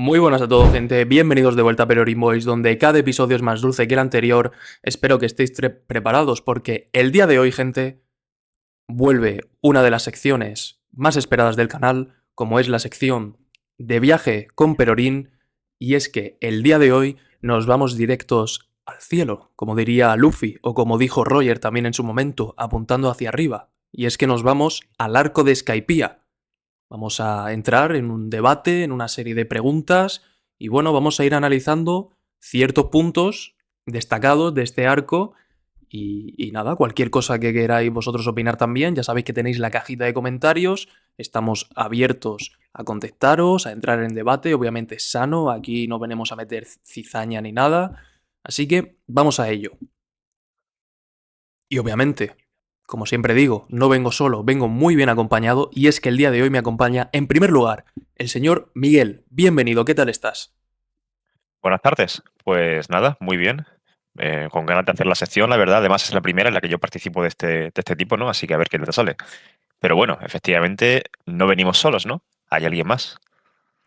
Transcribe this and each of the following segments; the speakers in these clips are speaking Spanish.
Muy buenas a todos, gente. Bienvenidos de vuelta a Perorin Boys, donde cada episodio es más dulce que el anterior. Espero que estéis preparados porque el día de hoy, gente, vuelve una de las secciones más esperadas del canal, como es la sección de viaje con Perorín. Y es que el día de hoy nos vamos directos al cielo, como diría Luffy, o como dijo Roger también en su momento, apuntando hacia arriba. Y es que nos vamos al arco de Skypiea. Vamos a entrar en un debate, en una serie de preguntas y bueno, vamos a ir analizando ciertos puntos destacados de este arco y nada, cualquier cosa que queráis vosotros opinar también, ya sabéis que tenéis la cajita de comentarios, estamos abiertos a contestaros, a entrar en debate, obviamente sano, aquí no venimos a meter cizaña ni nada, así que vamos a ello. Y obviamente, como siempre digo, no vengo solo, vengo muy bien acompañado y es que el día de hoy me acompaña, en primer lugar, el señor Miguel. Bienvenido, ¿qué tal estás? Buenas tardes. Pues nada, muy bien. Con ganas de hacer la sección, la verdad. Además, es la primera en la que yo participo de este tipo, ¿no? Así que a ver qué te sale. Pero bueno, efectivamente, no venimos solos, ¿no? Hay alguien más.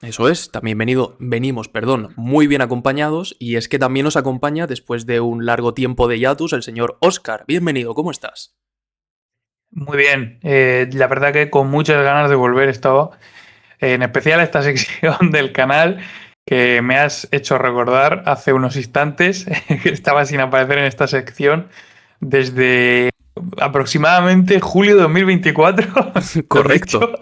Eso es, también venimos, muy bien acompañados y es que también nos acompaña después de un largo tiempo de hiatus el señor Oscar. Bienvenido, ¿cómo estás? Muy bien, la verdad que con muchas ganas de volver estaba, en especial a esta sección del canal que me has hecho recordar hace unos instantes que estaba sin aparecer en esta sección desde aproximadamente julio de 2024, ¿lo has dicho? Correcto.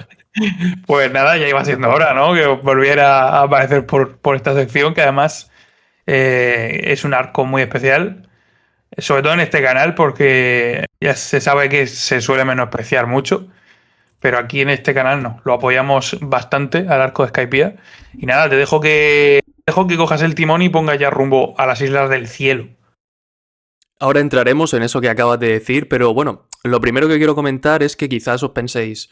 Pues nada, ya iba siendo hora, ¿no? Que volviera a aparecer por esta sección que además es un arco muy especial. Sobre todo en este canal, porque ya se sabe que se suele menospreciar mucho, pero aquí en este canal no. Lo apoyamos bastante al arco de Skypiea. Y nada, te dejo que cojas el timón y pongas ya rumbo a las Islas del Cielo. Ahora entraremos en eso que acabas de decir, pero bueno, lo primero que quiero comentar es que quizás os penséis,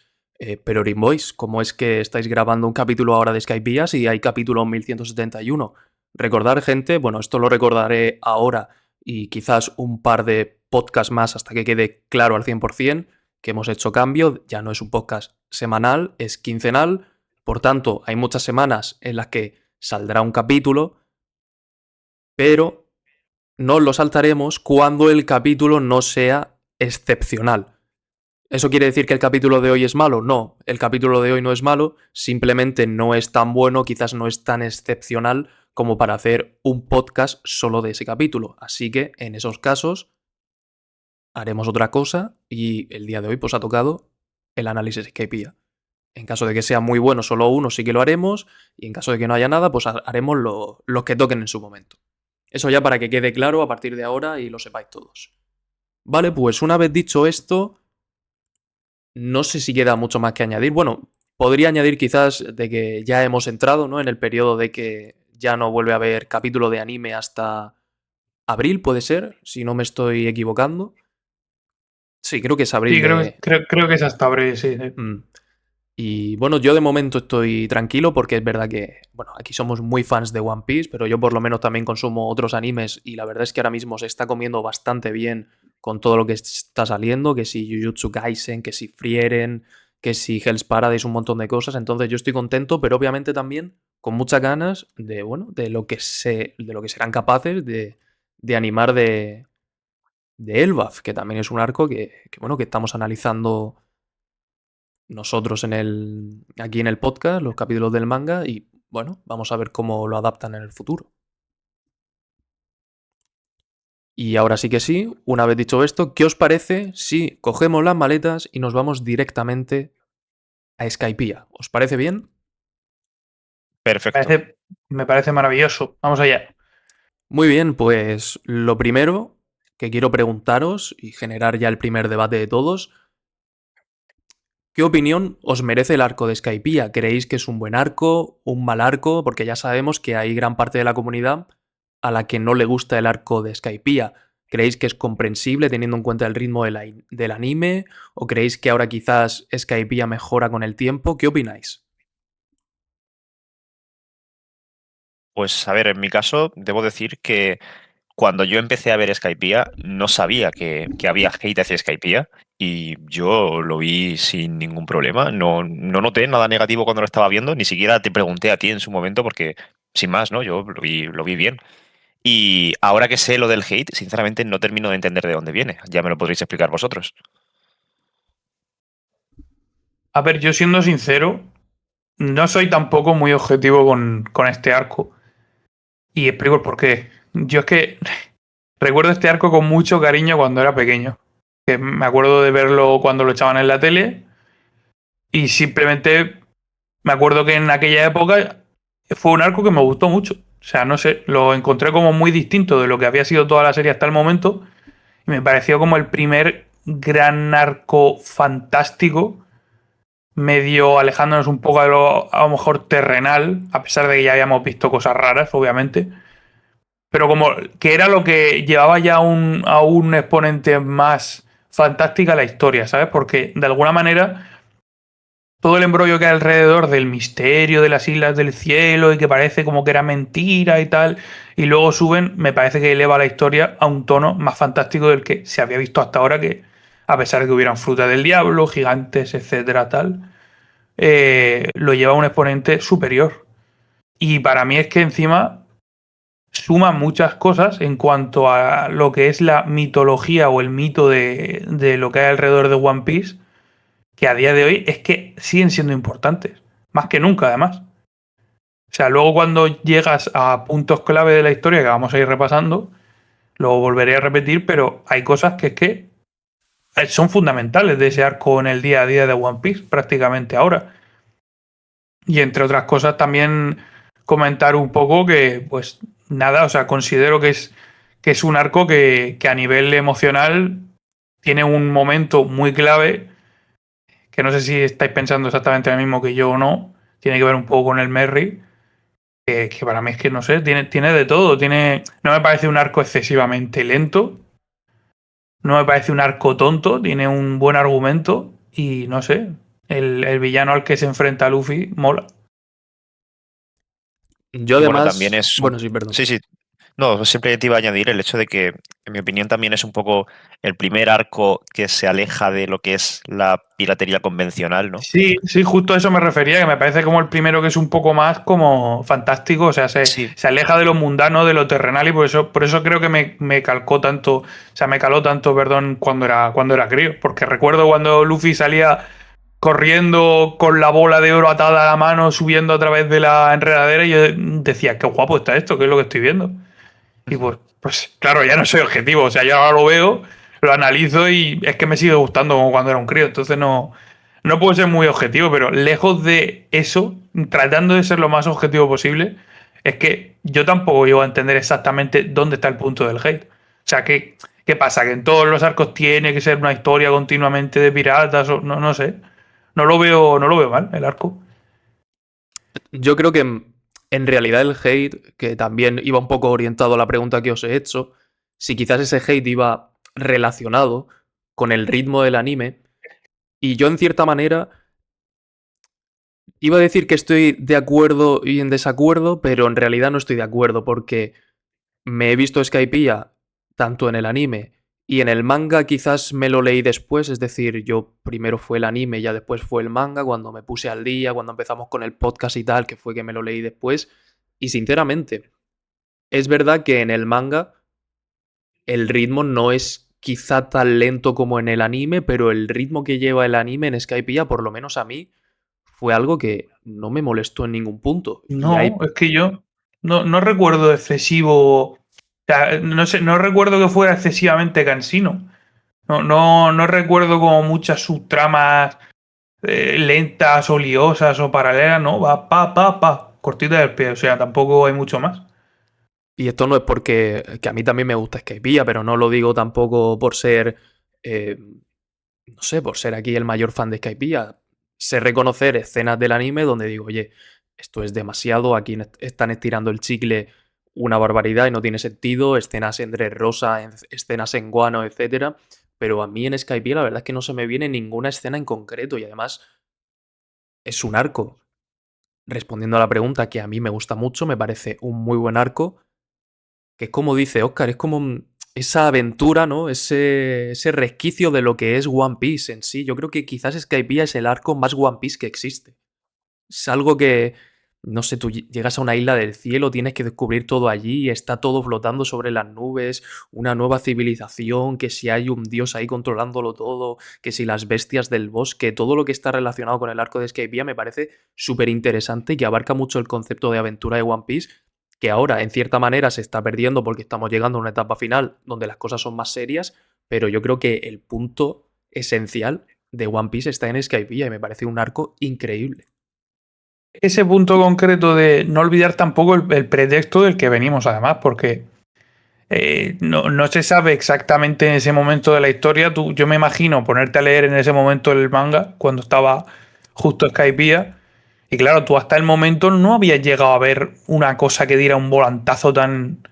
pero Boys, ¿cómo es que estáis grabando un capítulo ahora de Skypiea si hay capítulo 1171? Recordar, gente, bueno, esto lo recordaré ahora y quizás un par de podcasts más hasta que quede claro al 100% que hemos hecho cambio, ya no es un podcast semanal, es quincenal, por tanto, hay muchas semanas en las que saldrá un capítulo, pero nos lo saltaremos cuando el capítulo no sea excepcional. ¿Eso quiere decir que el capítulo de hoy es malo? No, el capítulo de hoy no es malo, simplemente no es tan bueno, quizás no es tan excepcional como para hacer un podcast solo de ese capítulo. Así que en esos casos haremos otra cosa y el día de hoy pues ha tocado el análisis Skypiea. En caso de que sea muy bueno solo uno sí que lo haremos y en caso de que no haya nada pues haremos los que toquen en su momento. Eso ya para que quede claro a partir de ahora y lo sepáis todos. Vale, pues una vez dicho esto, no sé si queda mucho más que añadir. Bueno, podría añadir quizás de que ya hemos entrado, ¿no? En el periodo de que ya no vuelve a haber capítulo de anime hasta abril, puede ser, si no me estoy equivocando. Sí, creo que es abril Sí, creo, de... creo, creo que es hasta abril, sí. Mm. Y bueno, yo de momento estoy tranquilo porque es verdad que, bueno, aquí somos muy fans de One Piece, pero yo por lo menos también consumo otros animes y la verdad es que ahora mismo se está comiendo bastante bien con todo lo que está saliendo, que si Jujutsu Kaisen, que si Frieren, que si Hell's Paradise, un montón de cosas, entonces yo estoy contento, pero obviamente también con muchas ganas de, bueno, de lo que serán capaces de animar de Elbaf, que también es un arco bueno, que estamos analizando nosotros aquí en el podcast, los capítulos del manga, y bueno, vamos a ver cómo lo adaptan en el futuro. Y ahora sí que sí, una vez dicho esto, ¿qué os parece si cogemos las maletas y nos vamos directamente a Skypiea? ¿Os parece bien? Perfecto. Me parece maravilloso. Vamos allá. Muy bien, pues lo primero que quiero preguntaros y generar ya el primer debate de todos, ¿qué opinión os merece el arco de Skypiea? ¿Creéis que es un buen arco, un mal arco? Porque ya sabemos que hay gran parte de la comunidad a la que no le gusta el arco de Skypiea. ¿Creéis que es comprensible teniendo en cuenta el ritmo del anime? ¿O creéis que ahora quizás Skypiea mejora con el tiempo? ¿Qué opináis? Pues a ver, en mi caso, debo decir que cuando yo empecé a ver Skypiea, no sabía que había hate hacia Skypiea y yo lo vi sin ningún problema. No noté nada negativo cuando lo estaba viendo, ni siquiera te pregunté a ti en su momento porque, sin más, ¿no? Yo lo vi bien. Y ahora que sé lo del hate, sinceramente no termino de entender de dónde viene. Ya me lo podréis explicar vosotros. A ver, yo siendo sincero, no soy tampoco muy objetivo con este arco. Y explico el porqué. Yo es que recuerdo este arco con mucho cariño cuando era pequeño. Que me acuerdo de verlo cuando lo echaban en la tele. Y simplemente me acuerdo que en aquella época fue un arco que me gustó mucho. O sea, no sé, lo encontré como muy distinto de lo que había sido toda la serie hasta el momento. Y me pareció como el primer gran arco fantástico, medio alejándonos un poco de lo a lo mejor terrenal, a pesar de que ya habíamos visto cosas raras, obviamente. Pero como que era lo que llevaba ya a un exponente más fantástica la historia, ¿sabes? Porque de alguna manera todo el embrollo que hay alrededor del misterio de las Islas del Cielo y que parece como que era mentira y tal, y luego suben, me parece que eleva la historia a un tono más fantástico del que se había visto hasta ahora, que a pesar de que hubieran frutas del diablo, gigantes, etcétera, tal, lo lleva a un exponente superior. Y para mí es que encima suma muchas cosas en cuanto a lo que es la mitología o el mito de lo que hay alrededor de One Piece, que a día de hoy es que siguen siendo importantes, más que nunca además. O sea, luego cuando llegas a puntos clave de la historia que vamos a ir repasando, lo volveré a repetir, pero hay cosas que es que son fundamentales de ese arco en el día a día de One Piece, prácticamente ahora. Y entre otras cosas también comentar un poco que, pues nada, o sea, considero que es un arco que a nivel emocional tiene un momento muy clave, que no sé si estáis pensando exactamente lo mismo que yo o no, tiene que ver un poco con el Merry, que para mí es que no sé, tiene de todo, no me parece un arco excesivamente lento, no me parece un arco tonto, tiene un buen argumento y no sé, el villano al que se enfrenta Luffy mola. Yo Y bueno, también además, es un... bueno, sí, perdón. Sí, sí. No, siempre te iba a añadir el hecho de que, en mi opinión, también es un poco el primer arco que se aleja de lo que es la piratería convencional, ¿no? Sí, sí, justo a eso me refería, que me parece como el primero que es un poco más como fantástico, o sea, Sí, se aleja de lo mundano, de lo terrenal, y por eso creo que me calcó tanto, o sea, me caló tanto, perdón, cuando era crío, porque recuerdo cuando Luffy salía corriendo con la bola de oro atada a la mano, subiendo a través de la enredadera, y yo decía, qué guapo está esto, qué es lo que estoy viendo. Y pues claro, ya no soy objetivo, o sea, yo ahora lo veo, lo analizo y es que me sigue gustando como cuando era un crío, entonces no puedo ser muy objetivo, pero lejos de eso, tratando de ser lo más objetivo posible, es que yo tampoco llego a entender exactamente dónde está el punto del hate. O sea, ¿qué pasa? ¿Que en todos los arcos tiene que ser una historia continuamente de piratas? O, no sé. No lo veo mal, el arco. Yo creo que en realidad el hate, que también iba un poco orientado a la pregunta que os he hecho, si quizás ese hate iba relacionado con el ritmo del anime, y yo en cierta manera iba a decir que estoy de acuerdo y en desacuerdo, pero en realidad no estoy de acuerdo porque me he visto Skypiea tanto en el anime y en el manga quizás me lo leí después, es decir, yo primero fue el anime y ya después fue el manga, cuando me puse al día, cuando empezamos con el podcast y tal, que fue que me lo leí después. Y sinceramente, es verdad que en el manga el ritmo no es quizá tan lento como en el anime, pero el ritmo que lleva el anime en Skypiea, por lo menos a mí, fue algo que no me molestó en ningún punto. Y No, hay... es que yo no recuerdo excesivo. O sea, no sé, no recuerdo que fuera excesivamente cansino. No recuerdo como muchas subtramas lentas o liosas o paralelas, no, va cortita del pie, o sea, tampoco hay mucho más. Y esto no es porque que a mí también me gusta Skypiea, pero no lo digo tampoco por ser, no sé, por ser aquí el mayor fan de Skypiea. Sé reconocer escenas del anime donde digo, oye, esto es demasiado, aquí están estirando el chicle una barbaridad y no tiene sentido, escenas en Dressrosa, escenas en Guano, etcétera. Pero a mí en Skypiea la verdad es que no se me viene ninguna escena en concreto y además es un arco. Respondiendo a la pregunta que a mí me gusta mucho, me parece un muy buen arco que es como dice Oscar, es como esa aventura, ¿no? Ese resquicio de lo que es One Piece en sí. Yo creo que quizás Skypiea es el arco más One Piece que existe. Es algo que, no sé, tú llegas a una isla del cielo, tienes que descubrir todo allí, está todo flotando sobre las nubes, una nueva civilización, que si hay un dios ahí controlándolo todo, que si las bestias del bosque, todo lo que está relacionado con el arco de Skypiea me parece súper interesante y que abarca mucho el concepto de aventura de One Piece, que ahora en cierta manera se está perdiendo porque estamos llegando a una etapa final donde las cosas son más serias, pero yo creo que el punto esencial de One Piece está en Skypiea y me parece un arco increíble. Ese punto concreto de no olvidar tampoco el pretexto del que venimos, además, porque no se sabe exactamente en ese momento de la historia. Yo me imagino ponerte a leer en ese momento el manga, cuando estaba justo Skypiea, y claro, tú hasta el momento no habías llegado a ver una cosa que diera un volantazo tan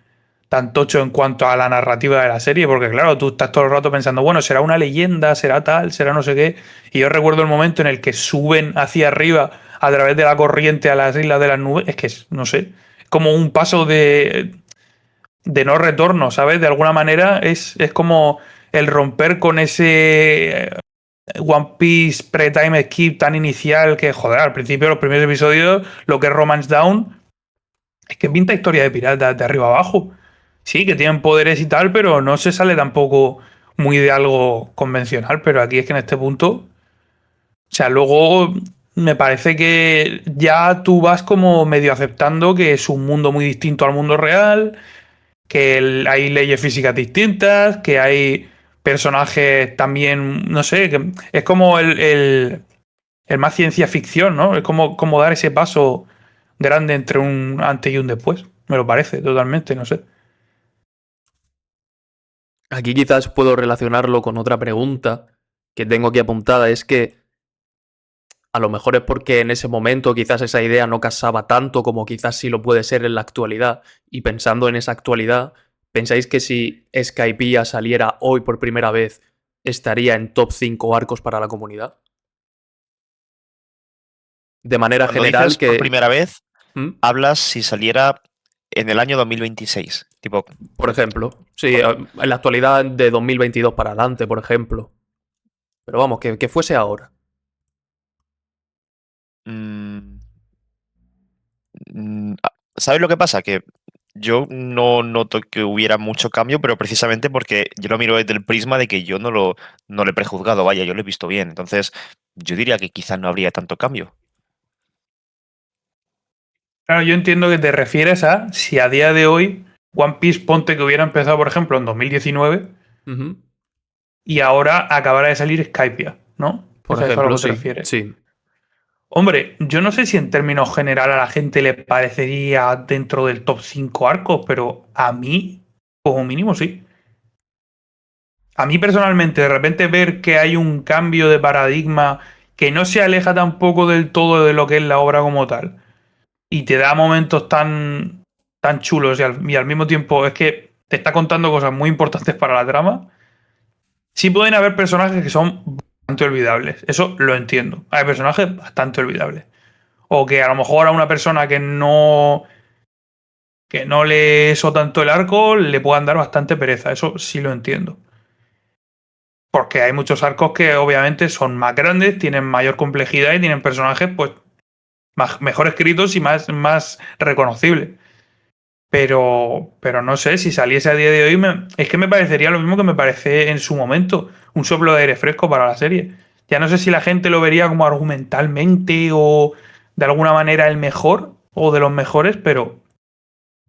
tocho en cuanto a la narrativa de la serie, porque claro, tú estás todo el rato pensando, bueno, será una leyenda, será tal, será no sé qué, y yo recuerdo el momento en el que suben hacia arriba a través de la corriente a las islas de las nubes, es que no sé, como un paso de no retorno, ¿sabes? De alguna manera es como el romper con ese One Piece pre-time skip tan inicial que, joder, al principio de los primeros episodios, lo que es Romance Down, es que pinta historia de piratas de arriba abajo. Sí, que tienen poderes y tal, pero no se sale tampoco muy de algo convencional. Pero aquí es que en este punto, o sea, luego me parece que ya tú vas como medio aceptando que es un mundo muy distinto al mundo real, que hay leyes físicas distintas, que hay personajes también, no sé, que es como el más ciencia ficción, ¿no? Es como dar ese paso grande entre un antes y un después. Me lo parece totalmente, no sé. Aquí quizás puedo relacionarlo con otra pregunta que tengo aquí apuntada, es que a lo mejor es porque en ese momento quizás esa idea no casaba tanto como quizás sí lo puede ser en la actualidad, y pensando en esa actualidad, ¿pensáis que si Skypiea saliera hoy por primera vez estaría en top 5 arcos para la comunidad? De manera Cuando general dices por que... primera vez, ¿Mm? hablas si saliera en el año 2026. Tipo, Por ejemplo, sí, en la actualidad de 2022 para adelante, por ejemplo. Pero vamos, que fuese ahora. mm, ¿sabes lo que pasa? Que yo no noto que hubiera mucho cambio, pero precisamente porque yo lo miro desde el prisma de que yo no lo he prejuzgado, vaya, yo lo he visto bien. Entonces, yo diría que quizás no habría tanto cambio. Claro, yo entiendo que te refieres a si a día de hoy One Piece ponte que hubiera empezado, por ejemplo, en 2019 Ujú. y ahora acabara de salir Skypiea, ¿no? Por Es a lo ejemplo, que te sí, refieres. sí. Hombre, yo no sé si en términos general a la gente le parecería dentro del top 5 arcos, pero a mí, como mínimo, sí. A mí personalmente, de repente ver que hay un cambio de paradigma que no se aleja tampoco del todo de lo que es la obra como tal, y te da momentos tan chulos y al mismo tiempo es que te está contando cosas muy importantes para la trama, sí pueden haber personajes que son bastante olvidables. Eso lo entiendo. Hay personajes bastante olvidables. O que a lo mejor a una persona que no le eso tanto el arco le puedan dar bastante pereza. Eso sí lo entiendo. Porque hay muchos arcos que obviamente son más grandes, tienen mayor complejidad y tienen personajes pues mejor escritos y más reconocibles. Pero no sé, si saliese a día de hoy, es que me parecería lo mismo que me parece en su momento, un soplo de aire fresco para la serie. Ya no sé si la gente lo vería como argumentalmente o de alguna manera el mejor o de los mejores, pero,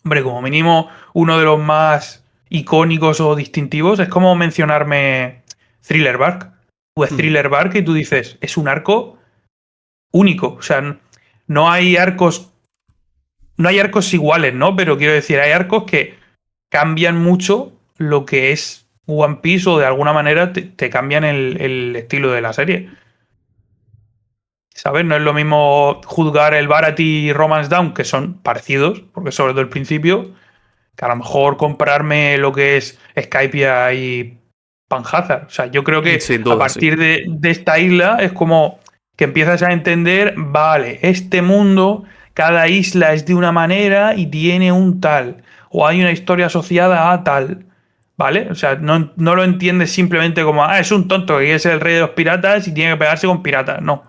hombre, como mínimo uno de los más icónicos o distintivos es como mencionarme Thriller Bark. Tú ves Thriller Bark y tú dices, es un arco único. O sea, no hay arcos no hay arcos iguales, ¿no? Pero quiero decir, hay arcos que cambian mucho lo que es One Piece o de alguna manera te cambian el estilo de la serie. ¿Sabes? No es lo mismo juzgar el Barati y Romance Down, que son parecidos, porque sobre todo el principio, que a lo mejor compararme lo que es Skypiea y Panhazard. O sea, yo creo que Sin a duda, sí. partir de esta isla es como que empiezas a entender, vale, este mundo, cada isla es de una manera y tiene un tal. o hay una historia asociada a tal, ¿vale? O sea, no lo entiendes simplemente como, es un tonto que es el rey de los piratas y tiene que pegarse con piratas. No.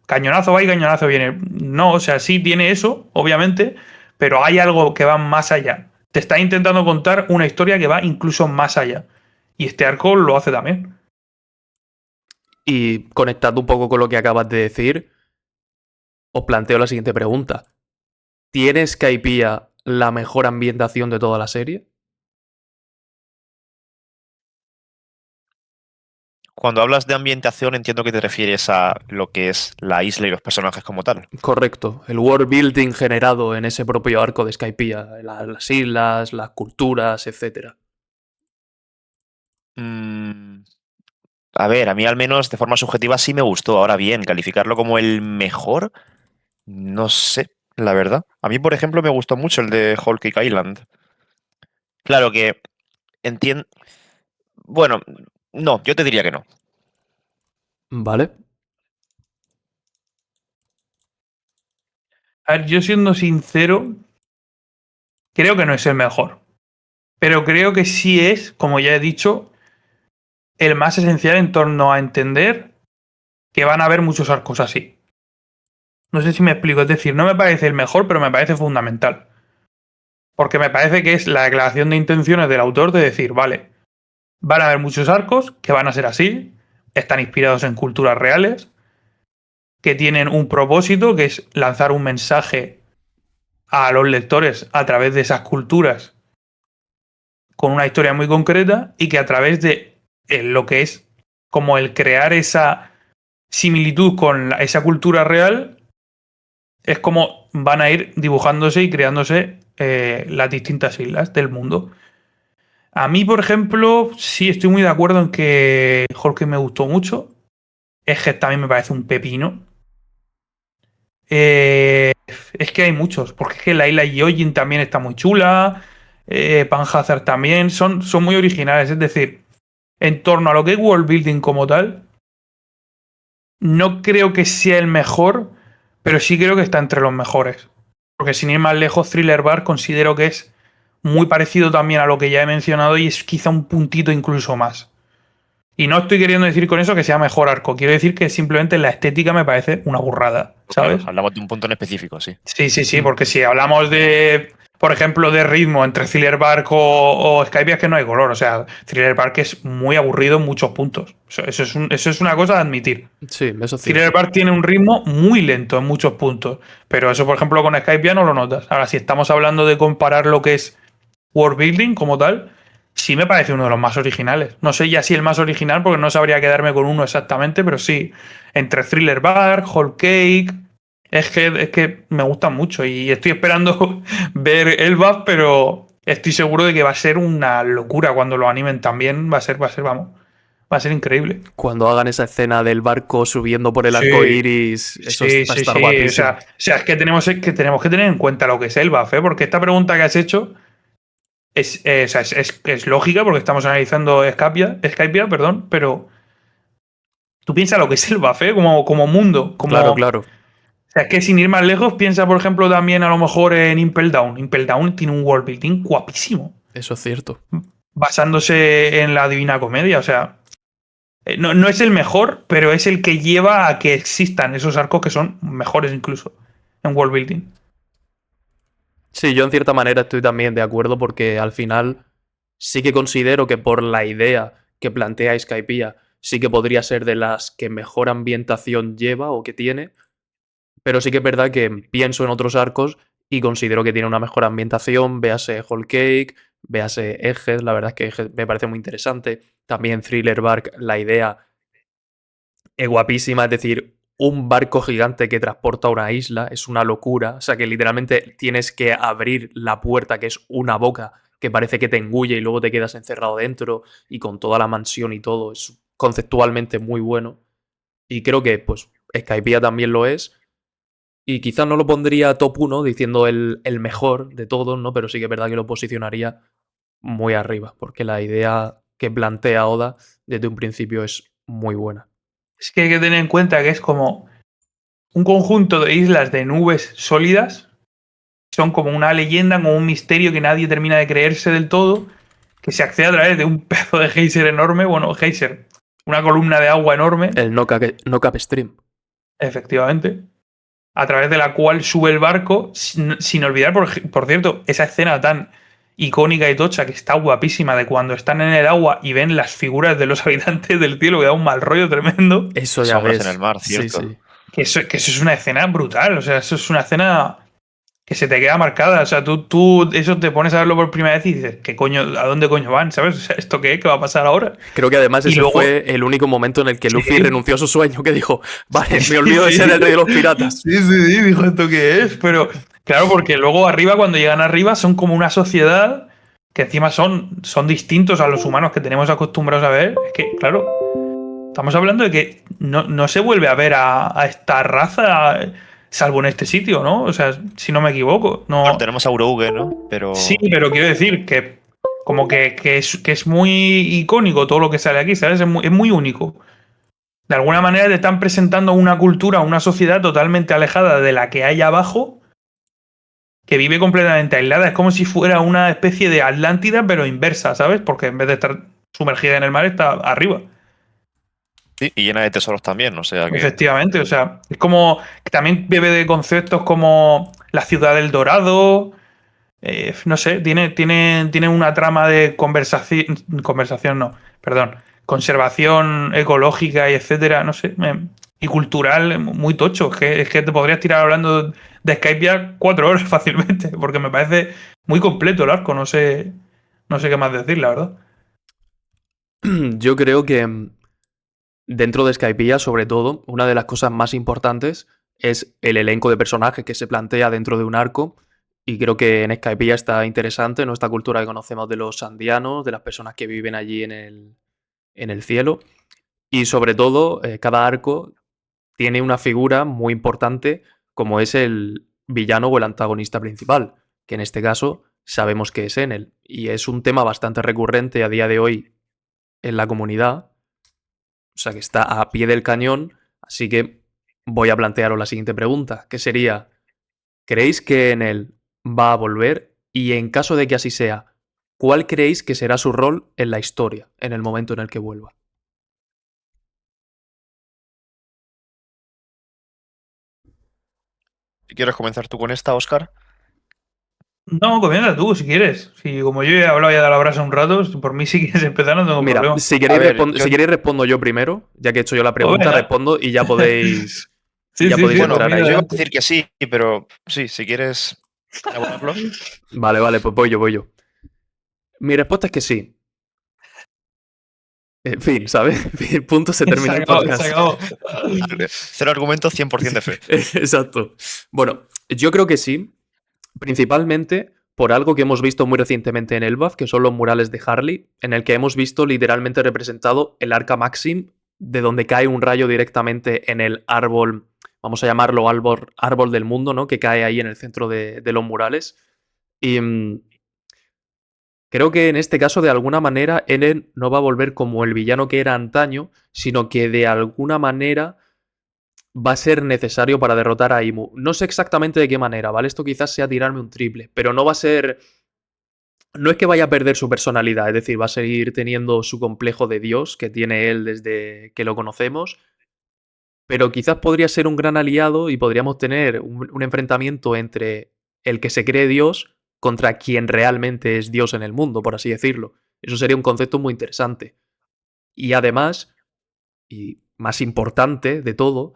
Cañonazo va y cañonazo viene. No, o sea, sí tiene eso, obviamente, pero hay algo que va más allá. Te está intentando contar una historia que va incluso más allá. Y este arco lo hace también. Y conectando un poco con lo que acabas de decir, os planteo la siguiente pregunta. ¿Tiene Skypiea la mejor ambientación de toda la serie? Cuando hablas de ambientación, entiendo que te refieres a lo que es la isla y los personajes como tal. Correcto. El world building generado en ese propio arco de Skypiea. Las islas, las culturas, etc. Mm, a ver, a mí al menos de forma subjetiva sí me gustó. Ahora bien, calificarlo como el mejor, no sé, la verdad. A mí, por ejemplo, me gustó mucho el de Whole Cake Island. Claro que entiendo. Bueno, no, yo te diría que no. ¿Vale? A ver, yo siendo sincero, creo que no es el mejor. Pero creo que sí es, como ya he dicho, el más esencial en torno a entender que van a haber muchos arcos así. No sé si me explico, es decir, no me parece el mejor, pero me parece fundamental. Porque me parece que es la declaración de intenciones del autor de decir, vale, van a haber muchos arcos que van a ser así, están inspirados en culturas reales, que tienen un propósito, que es lanzar un mensaje a los lectores a través de esas culturas con una historia muy concreta y que a través de lo que es como el crear esa similitud con esa cultura real, es como van a ir dibujándose y creándose las distintas islas del mundo. A mí, por ejemplo, sí estoy muy de acuerdo en que Jorge me gustó mucho. Egghead también me parece un pepino. Es que hay muchos, porque es que la isla Yojin también está muy chula. Panhazard también. Son muy originales. Es decir, en torno a lo que es world building como tal, no creo que sea el mejor, pero sí creo que está entre los mejores. Porque sin ir más lejos, Thriller Bark considero que es muy parecido también a lo que ya he mencionado y es quizá un puntito incluso más. Y no estoy queriendo decir con eso que sea mejor arco, quiero decir que simplemente la estética me parece una burrada, Claro, ¿sabes? hablamos de un punto en específico, sí. Sí, sí, sí, porque si hablamos de, por ejemplo, de ritmo entre Thriller Bark o Skypiea es que no hay color, o sea, Thriller Bark es muy aburrido en muchos puntos. Eso es una cosa de admitir. Sí, eso es Thriller cierto. Bark tiene un ritmo muy lento en muchos puntos, pero eso, por ejemplo, con Skypiea no lo notas. Ahora, si estamos hablando de comparar lo que es world building como tal, sí me parece uno de los más originales. No sé ya si el más original, porque no sabría quedarme con uno exactamente, pero sí. Entre Thriller Bark, Whole Cake. Es que me gustan mucho y estoy esperando ver Elbaf, pero estoy seguro de que va a ser una locura cuando lo animen también. Vamos, va a ser increíble. Cuando hagan esa escena del barco subiendo por el arco Sí, iris, eso sí, va a sí, estar sí. guapísimo. O sea, es que tenemos que tener en cuenta lo que es Elbaf, ¿eh? Porque esta pregunta que has hecho o sea, es lógica porque estamos analizando Skypiea, perdón, pero tú piensas lo que es el buffet como mundo, Claro, como... claro. O sea, es que sin ir más lejos, piensa, por ejemplo, también a lo mejor en Impel Down. Impel Down tiene un world building guapísimo, Eso es cierto. basándose en la Divina Comedia. O sea, no es el mejor, pero es el que lleva a que existan esos arcos que son mejores incluso en world building. Sí, yo en cierta manera estoy también de acuerdo porque al final sí que considero que por la idea que plantea Skypiea sí que podría ser de las que mejor ambientación lleva o que tiene, pero sí que es verdad que pienso en otros arcos y considero que tiene una mejor ambientación, véase Whole Cake, véase Egghead, la verdad es que Egghead me parece muy interesante, también Thriller Bark, la idea es guapísima, es decir, un barco gigante que transporta a una isla es una locura, o sea que literalmente tienes que abrir la puerta, que es una boca, que parece que te engulle y luego te quedas encerrado dentro y con toda la mansión y todo, es conceptualmente muy bueno. Y creo que pues Skypiea también lo es. Y quizás no lo pondría top 1 diciendo el mejor de todos, ¿no? Pero sí que es verdad que lo posicionaría muy arriba, porque la idea que plantea Oda desde un principio es muy buena. Es que hay que tener en cuenta que es como un conjunto de islas de nubes sólidas son como una leyenda, como un misterio que nadie termina de creerse del todo, que se accede a través de un pedazo de geyser enorme, bueno, geyser, una columna de agua enorme, El no cap stream. efectivamente, a través de la cual sube el barco, sin olvidar, por cierto, esa escena tan icónica y tocha que está guapísima de cuando están en el agua y ven las figuras de los habitantes del cielo, que da un mal rollo tremendo. Eso ya Sombras ves. en el mar, Sí, cierto. sí. Que eso es una escena brutal, o sea, eso es una escena que se te queda marcada. O sea, tú eso te pones a verlo por primera vez y dices, ¿qué coño, a dónde coño van? ¿Sabes? O sea, ¿esto qué? ¿Qué va a pasar ahora? Creo que además Y ese luego- fue el único momento en el que Sí. Luffy renunció a su sueño, que dijo, vale, Sí, me olvido de sí. ser el rey de los piratas. Sí, dijo, ¿esto qué es? Pero claro, porque luego arriba, cuando llegan arriba, son como una sociedad que encima son distintos a los humanos que tenemos acostumbrados a ver. Es que, claro, estamos hablando de que no se vuelve a ver a esta raza, salvo en este sitio, ¿no? O sea, si no me equivoco. No. Bueno, tenemos a Urouge, ¿no? Pero Sí, pero quiero decir que como que es muy icónico todo lo que sale aquí, ¿sabes? Es muy único. De alguna manera te están presentando una cultura, una sociedad totalmente alejada de la que hay abajo, que vive completamente aislada. Es como si fuera una especie de Atlántida, pero inversa, ¿sabes? Porque en vez de estar sumergida en el mar, está arriba. sí, y llena de tesoros también, o sea que Efectivamente, o sea, es como que también bebe de conceptos como la ciudad del Dorado. No sé, tiene una trama de conversación no, perdón, conservación ecológica y etcétera, no sé, y cultural muy tocho. Es que te podrías tirar hablando de Skype ya 4 horas fácilmente, porque me parece muy completo el arco, no sé qué más decir, la verdad. Yo creo que dentro de Skypiea, sobre todo, una de las cosas más importantes es el elenco de personajes que se plantea dentro de un arco. Y creo que en Skypiea está interesante, ¿no? Esta cultura que conocemos de los sandianos, de las personas que viven allí en el cielo. Y sobre todo, cada arco tiene una figura muy importante como es el villano o el antagonista principal, que en este caso sabemos que es Enel. Y es un tema bastante recurrente a día de hoy en la comunidad, o sea que está a pie del cañón, así que voy a plantearos la siguiente pregunta, que sería, ¿creéis que Enel va a volver? Y en caso de que así sea, ¿cuál creéis que será su rol en la historia en el momento en el que vuelva? si quieres comenzar tú con esta, Oscar. No, comienza tú si quieres. Si como yo he hablado ya de la brasa un rato, por mí si quieres empezar no tengo Mira, problema. si queréis, A ver, si queréis respondo yo primero, ya que he hecho yo la Pues pregunta, venga. respondo y ya podéis, Sí, ya sí, podéis sí, Bueno, por entrar mí yo ahí. iba a adelante. decir que sí, pero sí, si quieres elaborarlo. Vale, pues voy yo. Mi respuesta es que sí. En fin, ¿sabes? Punto, se termina el podcast. Se acabó. Cero argumentos, 100% de fe. Exacto. Bueno, yo creo que sí, principalmente por algo que hemos visto muy recientemente en Elbaf, que son los murales de Harley, en el que hemos visto literalmente representado el Arca Maxim, de donde cae un rayo directamente en el árbol, vamos a llamarlo árbol del mundo, ¿no? Que cae ahí en el centro de los murales. Y creo que en este caso, de alguna manera, Eren no va a volver como el villano que era antaño, sino que de alguna manera va a ser necesario para derrotar a Imu. No sé exactamente de qué manera, ¿vale? Esto quizás sea tirarme un triple, pero no va a ser... No es que vaya a perder su personalidad, es decir, va a seguir teniendo su complejo de Dios que tiene él desde que lo conocemos, pero quizás podría ser un gran aliado y podríamos tener un enfrentamiento entre el que se cree Dios contra quien realmente es Dios en el mundo, por así decirlo. Eso sería un concepto muy interesante. Y además, y más importante de todo,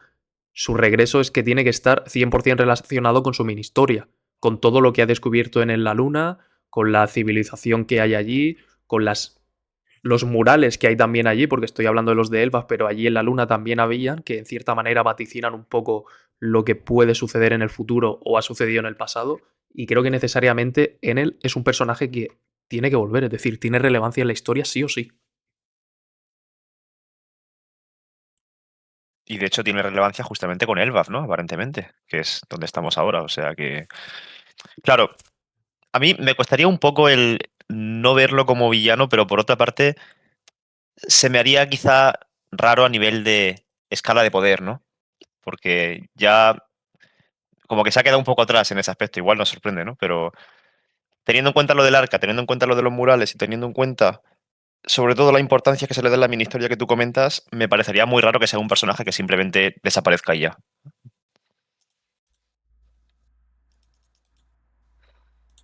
su regreso es que tiene que estar 100% relacionado con su mini historia, con todo lo que ha descubierto en la luna, con la civilización que hay allí, con los murales que hay también allí, porque estoy hablando de los de Elbaf, pero allí en la luna también habían, que en cierta manera vaticinan un poco lo que puede suceder en el futuro o ha sucedido en el pasado, y creo que necesariamente Enel es un personaje que tiene que volver, es decir, tiene relevancia en la historia sí o sí. Y de hecho tiene relevancia justamente con Elbaf, ¿no? Aparentemente, que es donde estamos ahora. O sea que. Claro, a mí me costaría un poco el no verlo como villano, pero por otra parte, se me haría quizá raro a nivel de escala de poder, ¿no? Porque ya como que se ha quedado un poco atrás en ese aspecto. Igual nos sorprende, ¿no? Pero teniendo en cuenta lo del arca, teniendo en cuenta lo de los murales y teniendo en cuenta sobre todo la importancia que se le da en la mini historia que tú comentas, me parecería muy raro que sea un personaje que simplemente desaparezca y ya.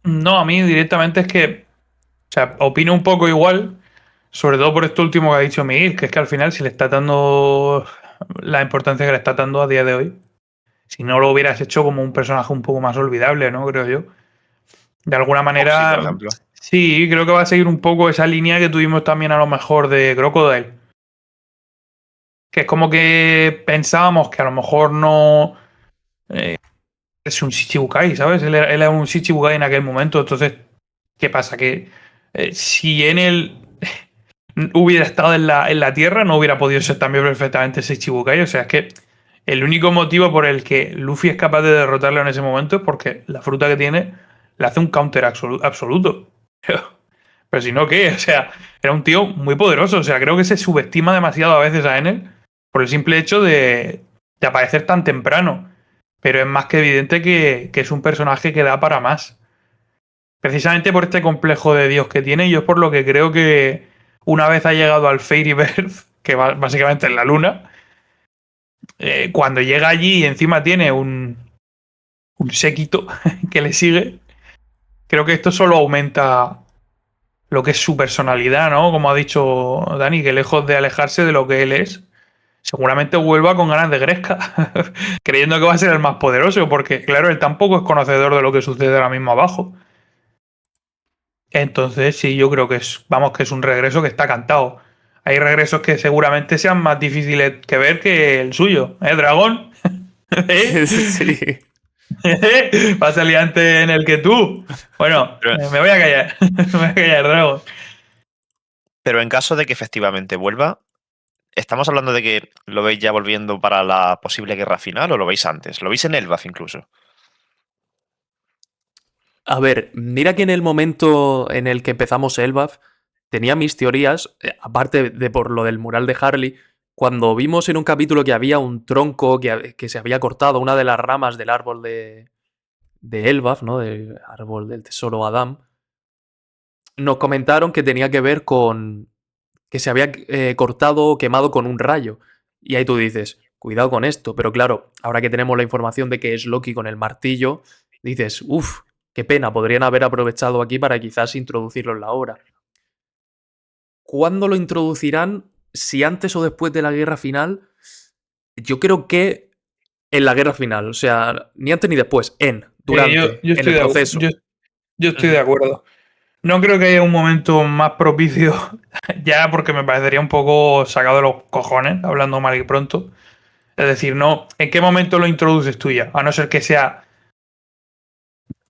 No, a mí directamente es que, o sea, opino un poco igual, sobre todo por esto último que ha dicho Miguel, que es que al final si le está dando la importancia que le está dando a día de hoy, si no lo hubieras hecho como un personaje un poco más olvidable, ¿no? Creo yo. De alguna Foxy, por manera, ejemplo. sí, creo que va a seguir un poco esa línea que tuvimos también a lo mejor de Crocodile. Que es como que pensábamos que a lo mejor no es un Shichibukai, ¿sabes? Él era un Shichibukai en aquel momento. Entonces, ¿qué pasa? Que si en él hubiera estado en la Tierra, no hubiera podido ser también perfectamente Shichibukai. O sea, es que el único motivo por el que Luffy es capaz de derrotarlo en ese momento es porque la fruta que tiene le hace un counter absoluto. Pero si no, ¿qué? O sea, era un tío muy poderoso. O sea, creo que se subestima demasiado a veces a Enel por el simple hecho de aparecer tan temprano. Pero es más que evidente que es un personaje que da para más. Precisamente por este complejo de Dios que tiene, y yo es por lo que creo que una vez ha llegado al Fairyverse, que básicamente es la luna, cuando llega allí y encima tiene un séquito que le sigue, creo que esto solo aumenta lo que es su personalidad, ¿no? Como ha dicho Dani, que lejos de alejarse de lo que él es, seguramente vuelva con ganas de gresca, creyendo que va a ser el más poderoso, porque claro, él tampoco es conocedor de lo que sucede ahora mismo abajo. Entonces, sí, yo creo que es, vamos, que es un regreso que está cantado. Hay regresos que seguramente sean más difíciles que ver que el suyo, ¿eh, Dragón? ¿Eh? Sí. Va a salir antes en el que tú. Bueno, Pero, me voy a callar. Me voy a callar, Dragón. pero en caso de que efectivamente vuelva, ¿estamos hablando de que lo veis ya volviendo para la posible guerra final o lo veis antes? ¿Lo veis en Elbaf incluso? A ver, mira que en el momento en el que empezamos Elbaf, tenía mis teorías, aparte de por lo del mural de Harley, cuando vimos en un capítulo que había un tronco que se había cortado, una de las ramas del árbol de Elbaf, ¿no? Del árbol del tesoro Adam, nos comentaron que tenía que ver con que se había cortado o quemado con un rayo. Y ahí tú dices, cuidado con esto. Pero claro, ahora que tenemos la información de que es Loki con el martillo, dices, uff, qué pena, podrían haber aprovechado aquí para quizás introducirlo en la obra. ¿Cuándo lo introducirán? Si antes o después de la guerra final. Yo creo que en la guerra final. O sea, ni antes ni después. Durante, Yo en estoy el proceso. yo estoy de Ujú. acuerdo. No creo que haya un momento más propicio, ya porque me parecería un poco sacado de los cojones, hablando mal y pronto. Es decir, no, ¿en qué momento lo introduces tú ya? A no ser que sea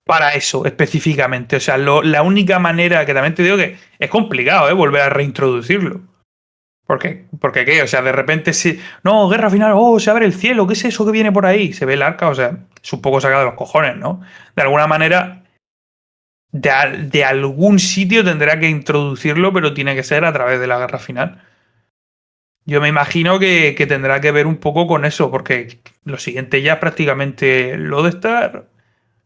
para eso específicamente. O sea, la única manera, que también te digo que es complicado, volver a reintroducirlo. Porque qué, o sea, de repente si. No, guerra final, oh, se abre el cielo, ¿qué es eso que viene por ahí? Se ve el arca, o sea, es un poco sacado de los cojones, ¿no? De alguna manera, de algún sitio tendrá que introducirlo, pero tiene que ser a través de la guerra final. Yo me imagino que tendrá que ver un poco con eso, porque lo siguiente ya es prácticamente Lodestar,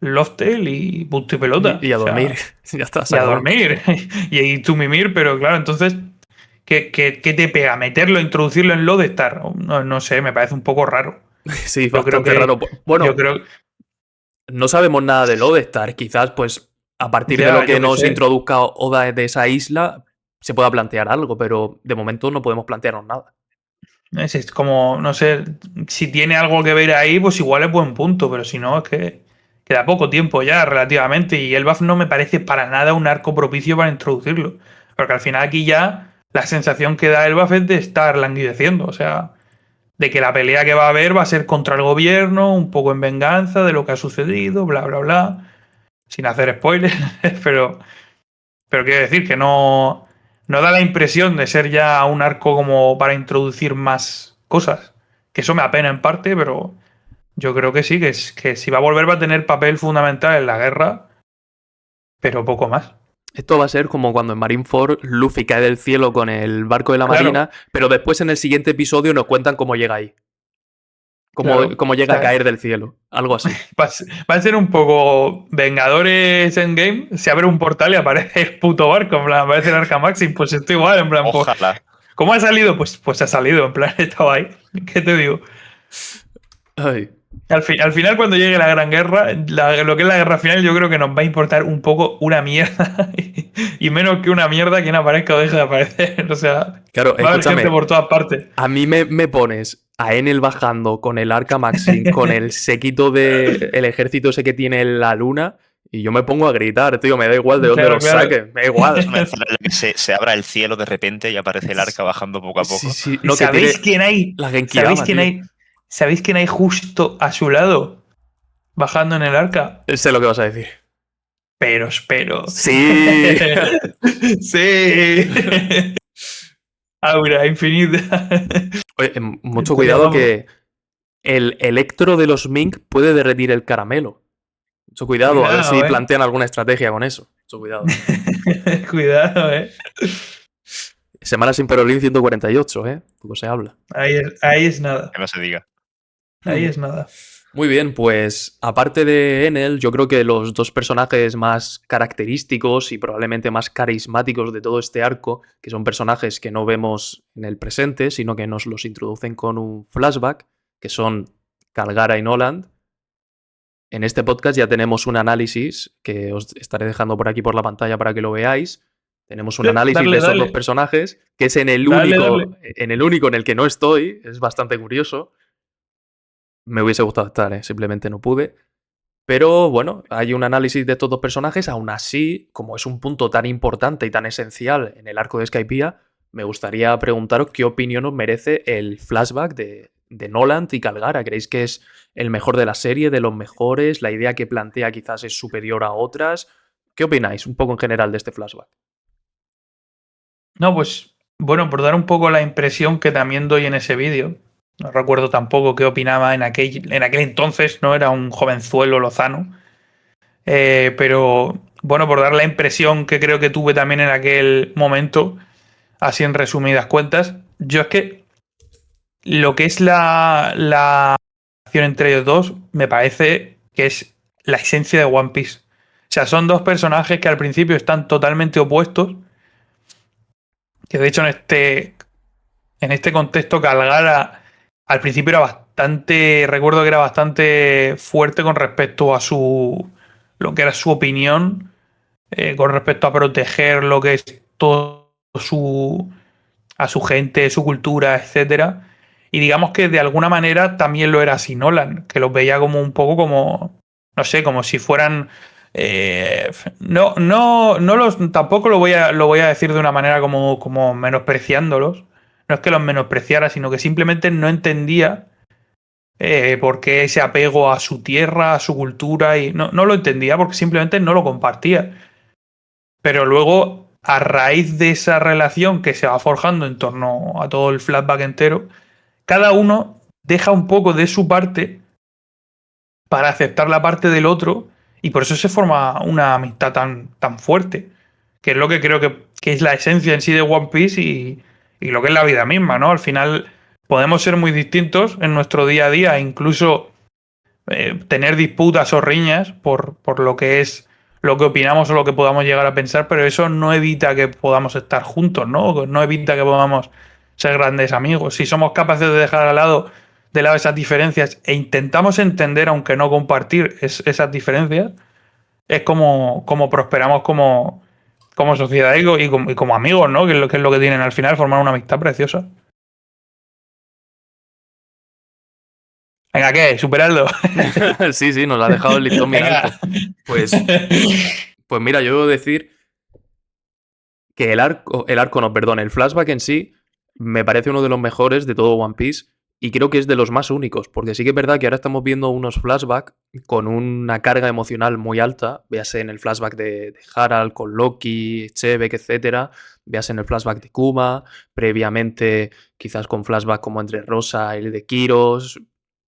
Loftel y punto y pelota. Y a O dormir. sea, Ya está, se y a acabó. dormir. Y tú mimir, pero claro, entonces, ¿qué te pega? ¿Meterlo, introducirlo en Lodestar? No, no sé, me parece un poco raro. Sí, Yo creo bastante raro. que. Yo Bueno, creo. no sabemos nada de Lodestar. Quizás, pues, a partir de lo Ya, que yo qué nos sé. introduzca Oda de esa isla, se pueda plantear algo, pero de momento no podemos plantearnos nada. Es como, no sé, si tiene algo que ver ahí, pues igual es buen punto, pero si no, es que queda poco tiempo ya relativamente y el buff no me parece para nada un arco propicio para introducirlo. Porque al final aquí ya la sensación que da el buff es de estar languideciendo, o sea, de que la pelea que va a haber va a ser contra el gobierno, un poco en venganza de lo que ha sucedido, bla, bla, bla, sin hacer spoilers, pero, pero quiero decir que no da la impresión de ser ya un arco como para introducir más cosas. Que eso me apena en parte, pero yo creo que sí, que si va a volver va a tener papel fundamental en la guerra, pero poco más. Esto va a ser como cuando en Marineford Luffy cae del cielo con el barco de la Claro, marina, pero después en el siguiente episodio nos cuentan cómo llega ahí. Claro. Como llega O a sea, caer del cielo. Algo así. va a ser un poco Vengadores Endgame. Se abre un portal y aparece el puto barco. En plan, aparece el Arca Maxim. Pues esto igual. En plan, pues, Ojalá. ¿cómo ha salido? Pues ha salido. En plan, estaba ahí. ¿Qué te digo? Ay. Al final, cuando llegue la Gran Guerra, lo que es la guerra final, yo creo que nos va a importar un poco una mierda. Y menos que una mierda quien aparezca o deje de aparecer. O sea, Claro, va a haber gente escúchame. por todas partes. A mí me pones a Enel bajando con el Arca Maxim, con el séquito el ejército ese que tiene la luna, y yo me pongo a gritar, tío, me da igual de dónde Claro, los claro. saque, me da igual. Es una escena en la que se abra el cielo de repente y aparece el arca bajando poco a Sí, poco. sí, ¿Y no, que sabéis tiene quién hay? la Genkidama, tío. ¿Sabéis quién hay justo a su lado? Bajando en el arca. Sé lo que vas a decir. Pero. Sí. Sí. Aura infinita. Oye, mucho Te cuidado llamamos. que el electro de los Mink puede derretir el caramelo. Mucho cuidado, a ver si Cuidado, plantean alguna estrategia con eso. Mucho cuidado. Cuidado, Semana sin Perolín 148, poco se habla. Ahí es nada. Que no se diga. Ahí es nada. Muy bien, pues aparte de Enel, yo creo que los dos personajes más característicos y probablemente más carismáticos de todo este arco, que son personajes que no vemos en el presente, sino que nos los introducen con un flashback, que son Calgara y Noland. En este podcast ya tenemos un análisis que os estaré dejando por aquí por la pantalla para que lo veáis. Tenemos un análisis de esos dos personajes, que es en el único en el que no estoy, es bastante curioso. Me hubiese gustado estar, simplemente no pude. Pero bueno, hay un análisis de estos dos personajes. Aún así, como es un punto tan importante y tan esencial en el arco de Skypiea, me gustaría preguntaros qué opinión os merece el flashback de Noland y Calgara. ¿Creéis que es el mejor de la serie, de los mejores? ¿La idea que plantea quizás es superior a otras? ¿Qué opináis un poco en general de este flashback? No, pues bueno, por dar un poco la impresión que también doy en ese vídeo. No recuerdo tampoco qué opinaba en aquel entonces, no era un jovenzuelo lozano. Pero bueno, por dar la impresión que creo que tuve también en aquel momento, así en resumidas cuentas, yo es que lo que es la relación entre ellos dos me parece que es la esencia de One Piece. O sea, son dos personajes que al principio están totalmente opuestos, que de hecho en este contexto Calgara al principio era bastante, recuerdo que era bastante fuerte con respecto a lo que era su opinión, con respecto a proteger lo que es todo a su gente, su cultura, etcétera. Y digamos que de alguna manera también lo era así Nolan, que los veía como un poco como, no sé, como si fueran tampoco lo voy a decir de una manera como menospreciándolos. No es que los menospreciara, sino que simplemente no entendía por qué ese apego a su tierra, a su cultura, y no lo entendía porque simplemente no lo compartía. Pero luego, a raíz de esa relación que se va forjando en torno a todo el flashback entero, cada uno deja un poco de su parte para aceptar la parte del otro y por eso se forma una amistad tan fuerte, que es lo que creo que es la esencia en sí de One Piece y lo que es la vida misma, ¿no? Al final podemos ser muy distintos en nuestro día a día, incluso tener disputas o riñas por lo que es lo que opinamos o lo que podamos llegar a pensar, pero eso no evita que podamos estar juntos, ¿no? No evita que podamos ser grandes amigos. Si somos capaces de dejar de lado esas diferencias e intentamos entender, aunque no compartir esas diferencias, es como prosperamos como sociedad y como amigos, ¿no? Que es lo que tienen al final, formar una amistad preciosa. Venga, ¿qué? Superarlo. Sí, sí, nos la ha dejado el listón bien Venga. alto. Pues mira, yo debo decir que no, perdón, el flashback en sí me parece uno de los mejores de todo One Piece y creo que es de los más únicos, porque sí que es verdad que ahora estamos viendo unos flashbacks con una carga emocional muy alta, véase en el flashback de Harald con Loki, Chebek, etcétera, véase en el flashback de Kuma, previamente quizás con flashback como entre Rosa y el de Kiros,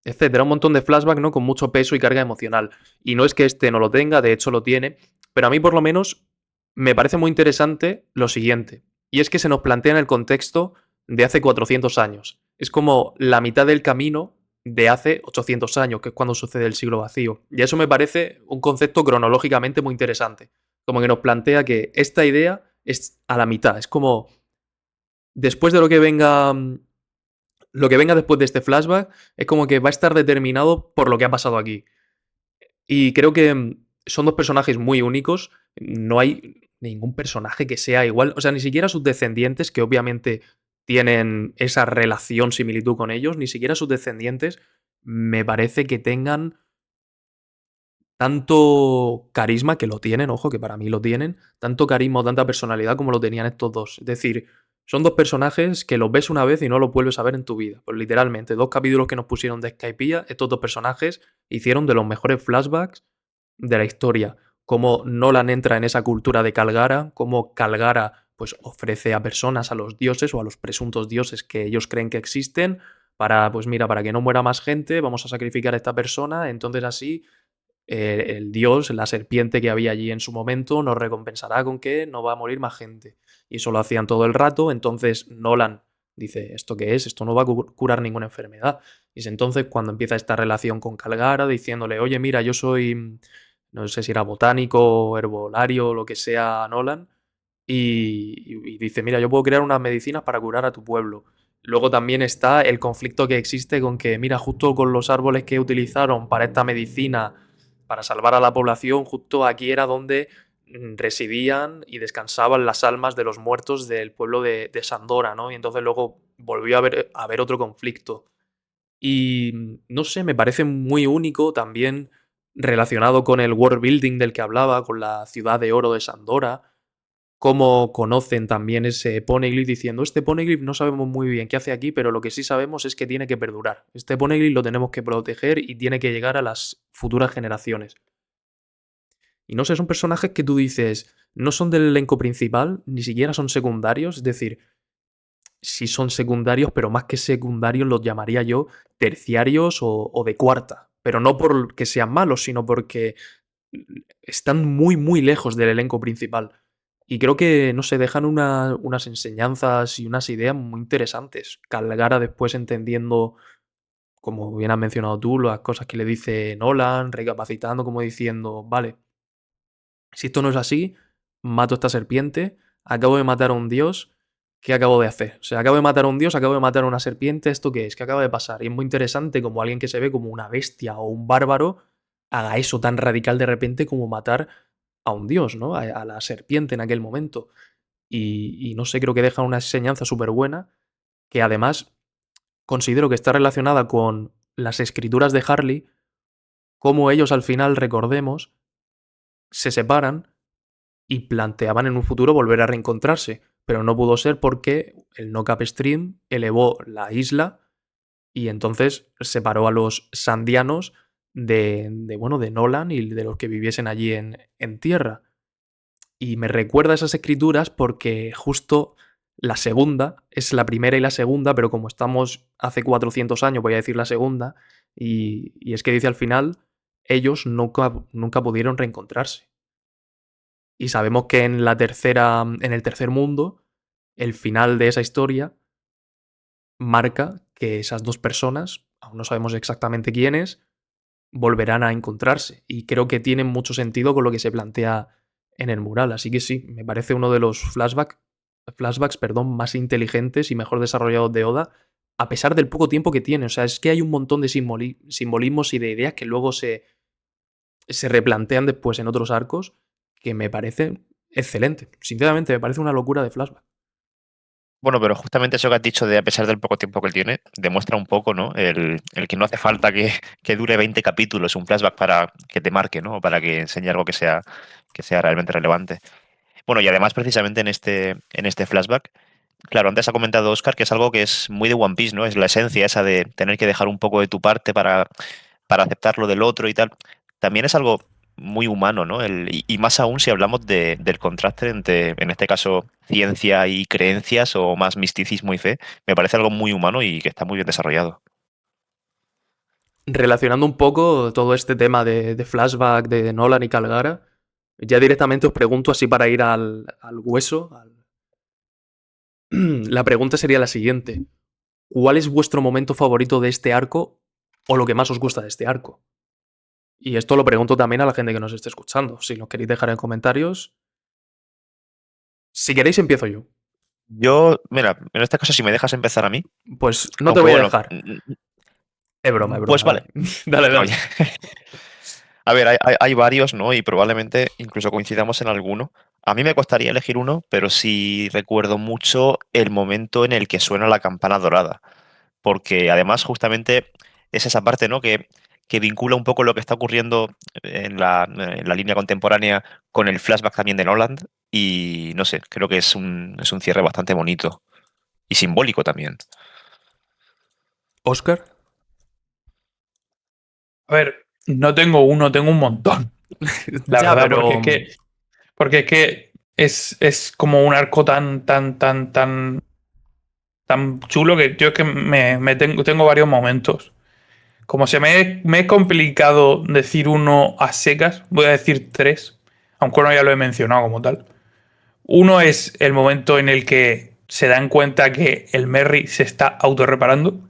etcétera, un montón de flashbacks, ¿no? Con mucho peso y carga emocional. Y no es que este no lo tenga, de hecho lo tiene, pero a mí por lo menos me parece muy interesante lo siguiente, y es que se nos plantea en el contexto de hace 400 años. Es como la mitad del camino de hace 800 años, que es cuando sucede el siglo vacío. Y eso me parece un concepto cronológicamente muy interesante. Como que nos plantea que esta idea es a la mitad. Es como después de lo que venga. Lo que venga después de este flashback es como que va a estar determinado por lo que ha pasado aquí. Y creo que son dos personajes muy únicos. No hay ningún personaje que sea igual. O sea, ni siquiera sus descendientes, que obviamente tienen esa relación, similitud con ellos, ni siquiera sus descendientes me parece que tengan tanto carisma, que lo tienen, ojo, que para mí lo tienen, tanto carisma o tanta personalidad como lo tenían estos dos. Es decir, son dos personajes que los ves una vez y no los vuelves a ver en tu vida. Pues literalmente, 2 capítulos que nos pusieron de Skypiea, estos dos personajes hicieron de los mejores flashbacks de la historia. Cómo Nolan entra en esa cultura de Calgara, cómo Calgara pues ofrece a personas, a los dioses o a los presuntos dioses que ellos creen que existen, para, pues mira, para que no muera más gente, vamos a sacrificar a esta persona, entonces así el dios, la serpiente que había allí en su momento, nos recompensará con que no va a morir más gente. Y eso lo hacían todo el rato, entonces Nolan dice, ¿esto qué es? Esto no va a curar ninguna enfermedad. Y es entonces cuando empieza esta relación con Calgara, diciéndole, oye, mira, yo soy, no sé si era botánico, herbolario, lo que sea Nolan, y dice, mira, yo puedo crear unas medicinas para curar a tu pueblo. Luego también está el conflicto que existe con que, mira, justo con los árboles que utilizaron para esta medicina, para salvar a la población, justo aquí era donde residían y descansaban las almas de los muertos del pueblo de Sandora, ¿no? Y entonces luego volvió a haber otro conflicto. Y no sé, me parece muy único también relacionado con el world building del que hablaba, con la ciudad de oro de Sandora, cómo conocen también ese poneglyph diciendo, este poneglyph no sabemos muy bien qué hace aquí, pero lo que sí sabemos es que tiene que perdurar. Este poneglyph lo tenemos que proteger y tiene que llegar a las futuras generaciones. Y no sé, son personajes que tú dices, no son del elenco principal, ni siquiera son secundarios, es decir, sí son secundarios, pero más que secundarios los llamaría yo terciarios o de cuarta. Pero no porque sean malos, sino porque están muy, muy lejos del elenco principal. Y creo que, no sé, dejan unas enseñanzas y unas ideas muy interesantes. Calgara después entendiendo, como bien has mencionado tú, las cosas que le dice Nolan, recapacitando, como diciendo, vale, si esto no es así, mato a esta serpiente, acabo de matar a un dios, ¿qué acabo de hacer? O sea, acabo de matar a un dios, acabo de matar a una serpiente, ¿esto qué es? ¿Qué acaba de pasar? Y es muy interesante como alguien que se ve como una bestia o un bárbaro haga eso tan radical de repente como matar a un dios, ¿no? A la serpiente en aquel momento. Y no sé, creo que deja una enseñanza súper buena que además considero que está relacionada con las escrituras de Harley, cómo ellos al final, recordemos, se separan y planteaban en un futuro volver a reencontrarse, pero no pudo ser porque el Knock Up Stream elevó la isla y entonces separó a los sandianos bueno, de Nolan y de los que viviesen allí en tierra. Y me recuerda esas escrituras porque justo la segunda es la primera y la segunda, pero como estamos hace 400 años, voy a decir la segunda, y es que dice al final, ellos nunca pudieron reencontrarse. Y sabemos que en el tercer mundo, el final de esa historia marca que esas dos personas, aún no sabemos exactamente quiénes, volverán a encontrarse. Y creo que tiene mucho sentido con lo que se plantea en el mural. Así que sí, me parece uno de los flashbacks, perdón, más inteligentes y mejor desarrollados de Oda, a pesar del poco tiempo que tiene. O sea, es que hay un montón de simbolismos y de ideas que luego se replantean después en otros arcos que me parece excelente. Sinceramente, me parece una locura de flashback. Bueno, pero justamente eso que has dicho de a pesar del poco tiempo que él tiene, demuestra un poco, ¿no? El que no hace falta que dure 20 capítulos un flashback para que te marque, ¿no? O para que enseñe algo que sea realmente relevante. Bueno, y además, precisamente en este flashback, claro, antes ha comentado Oscar que es algo que es muy de One Piece, ¿no? Es la esencia esa de tener que dejar un poco de tu parte para aceptar lo del otro y tal. También es algo muy humano, ¿no? Y más aún si hablamos del contraste entre, en este caso, ciencia y creencias o más misticismo y fe, me parece algo muy humano y que está muy bien desarrollado. Relacionando un poco todo este tema de flashback de Nolan y Calgara, ya directamente os pregunto así para ir al hueso. La pregunta sería la siguiente. ¿Cuál es vuestro momento favorito de este arco o lo que más os gusta de este arco. Y esto lo pregunto también a la gente que nos esté escuchando. Si lo queréis dejar en comentarios. Si queréis, empiezo yo. Yo, mira, en este caso, si me dejas empezar a mí, Pues no te aunque voy a bueno, dejar. Es broma, pues vale. dale. Dale, dale. Oye, a ver, hay varios, ¿no? Y probablemente incluso coincidamos en alguno. A mí me costaría elegir uno, pero sí recuerdo mucho el momento en el que suena la campana dorada. Porque además, justamente, es esa parte, ¿no? Que vincula un poco lo que está ocurriendo en la línea contemporánea con el flashback también de Nolan. Y no sé, creo que es un cierre bastante bonito y simbólico también. Oscar. A ver, no tengo uno, tengo un montón. La Ya, verdad, pero. porque es que es como un arco tan chulo que yo es que tengo varios momentos. Como me es complicado decir uno a secas, voy a decir tres, aunque uno ya lo he mencionado como tal. Uno es el momento en el que se dan cuenta que el Merry se está autorreparando.